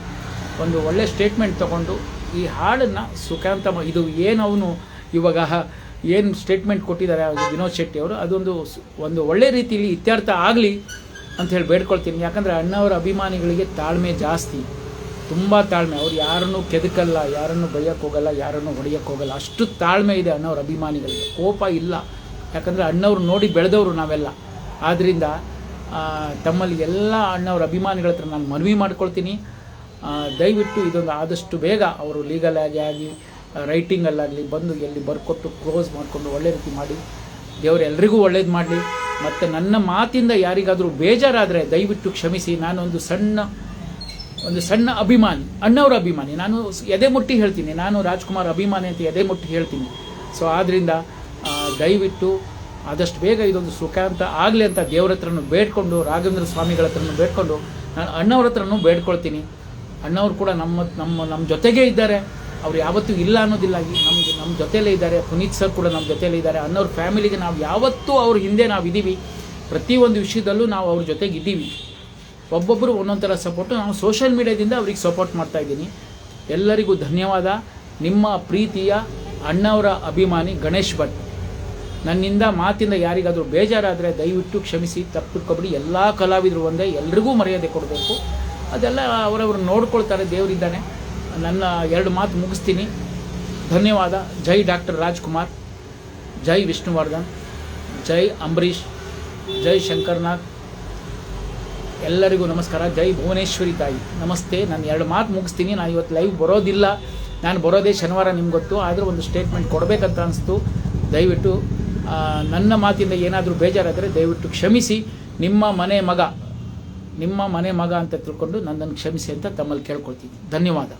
ಒಂದು ಒಳ್ಳೆ ಸ್ಟೇಟ್ಮೆಂಟ್ ತೊಗೊಂಡು ಈ ಹಾಡನ್ನು ಸುಖಾಂತ ಇದು ಏನು ಅವನು ಇವಾಗ ಏನು ಸ್ಟೇಟ್ಮೆಂಟ್ ಕೊಟ್ಟಿದ್ದಾರೆ ವಿನೋದ್ ಶೆಟ್ಟಿ ಅವರು, ಅದೊಂದು ಒಂದು ಒಳ್ಳೆ ರೀತಿಯಲ್ಲಿ ಇತ್ಯರ್ಥ ಆಗಲಿ ಅಂತ ಹೇಳಿ ಬೇಡ್ಕೊಳ್ತೀನಿ. ಯಾಕಂದರೆ ಅಣ್ಣವರ ಅಭಿಮಾನಿಗಳಿಗೆ ತಾಳ್ಮೆ ಜಾಸ್ತಿ, ತುಂಬ ತಾಳ್ಮೆ. ಅವ್ರು ಯಾರನ್ನೂ ಕೆದಕಲ್ಲ, ಯಾರನ್ನು ಬೈಯೋಕ್ಕೆ ಹೋಗಲ್ಲ, ಯಾರನ್ನು ಹೊಡೆಯೋಕ್ಕೆ ಹೋಗಲ್ಲ, ಅಷ್ಟು ತಾಳ್ಮೆ ಇದೆ ಅಣ್ಣವ್ರ ಅಭಿಮಾನಿಗಳಿಗೆ. ಕೋಪ ಇಲ್ಲ, ಯಾಕಂದರೆ ಅಣ್ಣವ್ರು ನೋಡಿ ಬೆಳೆದವರು ನಾವೆಲ್ಲ. ಆದ್ದರಿಂದ ತಮ್ಮಲ್ಲಿ ಎಲ್ಲ ಅಣ್ಣವ್ರ ಅಭಿಮಾನಿಗಳ ಹತ್ರ ನಾನು ಮನವಿ ಮಾಡ್ಕೊಳ್ತೀನಿ, ದಯವಿಟ್ಟು ಇದೊಂದು ಆದಷ್ಟು ಬೇಗ ಅವರು ಲೀಗಲಾಗಿ ರೈಟಿಂಗಲ್ಲಾಗಲಿ ಬಂದು ಎಲ್ಲಿ ಬರ್ಕೊಟ್ಟು ಕ್ಲೋಸ್ ಮಾಡಿಕೊಂಡು ಒಳ್ಳೆ ರೀತಿ ಮಾಡಿ, ದೇವರು ಎಲ್ರಿಗೂ ಒಳ್ಳೇದು ಮಾಡಲಿ. ಮತ್ತು ನನ್ನ ಮಾತಿಂದ ಯಾರಿಗಾದರೂ ಬೇಜಾರಾದರೆ ದಯವಿಟ್ಟು ಕ್ಷಮಿಸಿ. ನಾನೊಂದು ಸಣ್ಣ ಅಭಿಮಾನಿ, ಅಣ್ಣವ್ರ ಅಭಿಮಾನಿ. ನಾನು ಎದೆ ಮುಟ್ಟಿ ಹೇಳ್ತೀನಿ, ನಾನು ರಾಜ್ಕುಮಾರ್ ಅಭಿಮಾನಿ ಅಂತ ಎದೆ ಮುಟ್ಟಿ ಹೇಳ್ತೀನಿ. ಸೊ ಆದ್ದರಿಂದ ದಯವಿಟ್ಟು ಆದಷ್ಟು ಬೇಗ ಇದೊಂದು ಸುಖಾಂತ ಆಗಲಿ ಅಂತ ದೇವ್ರ ಹತ್ರನೂ ಬೇಡ್ಕೊಂಡು, ರಾಘವೇಂದ್ರ ಸ್ವಾಮಿಗಳ ಹತ್ರನೂ ಬೇಡ್ಕೊಂಡು, ನಾನು ಅಣ್ಣವ್ರ ಹತ್ರನೂ ಬೇಡ್ಕೊಳ್ತೀನಿ. ಅಣ್ಣವ್ರು ಕೂಡ ನಮ್ಮ ಜೊತೆಗೇ ಇದ್ದಾರೆ, ಅವ್ರು ಯಾವತ್ತೂ ಇಲ್ಲ ಅನ್ನೋದಿಲ್ಲ, ನಮ್ಮ ಜೊತೆಯಲ್ಲೇ ಇದ್ದಾರೆ. ಪುನೀತ್ ಸರ್ ಕೂಡ ನಮ್ಮ ಜೊತೆಯಲ್ಲೇ ಇದ್ದಾರೆ. ಅಣ್ಣವ್ರ ಫ್ಯಾಮಿಲಿಗೆ ನಾವು ಯಾವತ್ತೂ ಅವ್ರ ಹಿಂದೆ ನಾವು ಇದ್ದೀವಿ, ಪ್ರತಿಯೊಂದು ವಿಷಯದಲ್ಲೂ ನಾವು ಅವ್ರ ಜೊತೆಗೆ ಇದ್ದೀವಿ. ಒಬ್ಬೊಬ್ಬರು ಒಂದೊಂದು ಥರ ಸಪೋರ್ಟು, ನಾವು ಸೋಷಿಯಲ್ ಮೀಡಿಯಾದಿಂದ ಅವ್ರಿಗೆ ಸಪೋರ್ಟ್ ಮಾಡ್ತಾಯಿದ್ದೀನಿ. ಎಲ್ಲರಿಗೂ ಧನ್ಯವಾದ. ನಿಮ್ಮ ಪ್ರೀತಿಯ ಅಣ್ಣವರ ಅಭಿಮಾನಿ ಗಣೇಶ್ ಭಟ್. ನನ್ನಿಂದ ಮಾತಿಂದ ಯಾರಿಗಾದರೂ ಬೇಜಾರಾದರೆ ದಯವಿಟ್ಟು ಕ್ಷಮಿಸಿ, ತಪ್ಪಿಟ್ಕೊಬಿಡಿ. ಎಲ್ಲ ಕಲಾವಿದರು ಒಂದೇ, ಎಲ್ರಿಗೂ ಮರ್ಯಾದೆ ಕೊಡಬೇಕು. ಅದೆಲ್ಲ ಅವರವರು ನೋಡ್ಕೊಳ್ತಾರೆ, ದೇವರಿದ್ದಾನೆ. ನನ್ನ 2 ಮಾತು ಮುಗಿಸ್ತೀನಿ. ಧನ್ಯವಾದ. ಜೈ ಡಾಕ್ಟರ್ ರಾಜ್ಕುಮಾರ್, ಜೈ ವಿಷ್ಣುವರ್ಧನ್, ಜೈ ಅಂಬರೀಷ್, ಜೈ ಶಂಕರ್ನಾಗ್. ಎಲ್ಲರಿಗೂ ನಮಸ್ಕಾರ. ಜೈ ಭುವನೇಶ್ವರಿ ತಾಯಿ, ನಮಸ್ತೆ. ನಾನು 2 ಮಾತು ಮುಗಿಸ್ತೀನಿ. ನಾನು ಇವತ್ತು ಲೈವ್ ಬರೋದಿಲ್ಲ, ನಾನು ಬರೋದೇ ಶನಿವಾರ, ನಿಮ್ಗೆ ಗೊತ್ತು. ಆದರೂ ಒಂದು ಸ್ಟೇಟ್ಮೆಂಟ್ ಕೊಡಬೇಕಂತ ಅನಿಸ್ತು. ದಯವಿಟ್ಟು ನನ್ನ ಮಾತಿಂದ ಏನಾದರೂ ಬೇಜಾರಾದರೆ ದಯವಿಟ್ಟು ಕ್ಷಮಿಸಿ. ನಿಮ್ಮ ಮನೆ ಮಗ ಅಂತ ತಿಳ್ಕೊಂಡು ನನ್ನನ್ನು ಕ್ಷಮಿಸಿ ಅಂತ ತಮ್ಮಲ್ಲಿ ಕೇಳ್ಕೊಳ್ತೀನಿ. ಧನ್ಯವಾದ.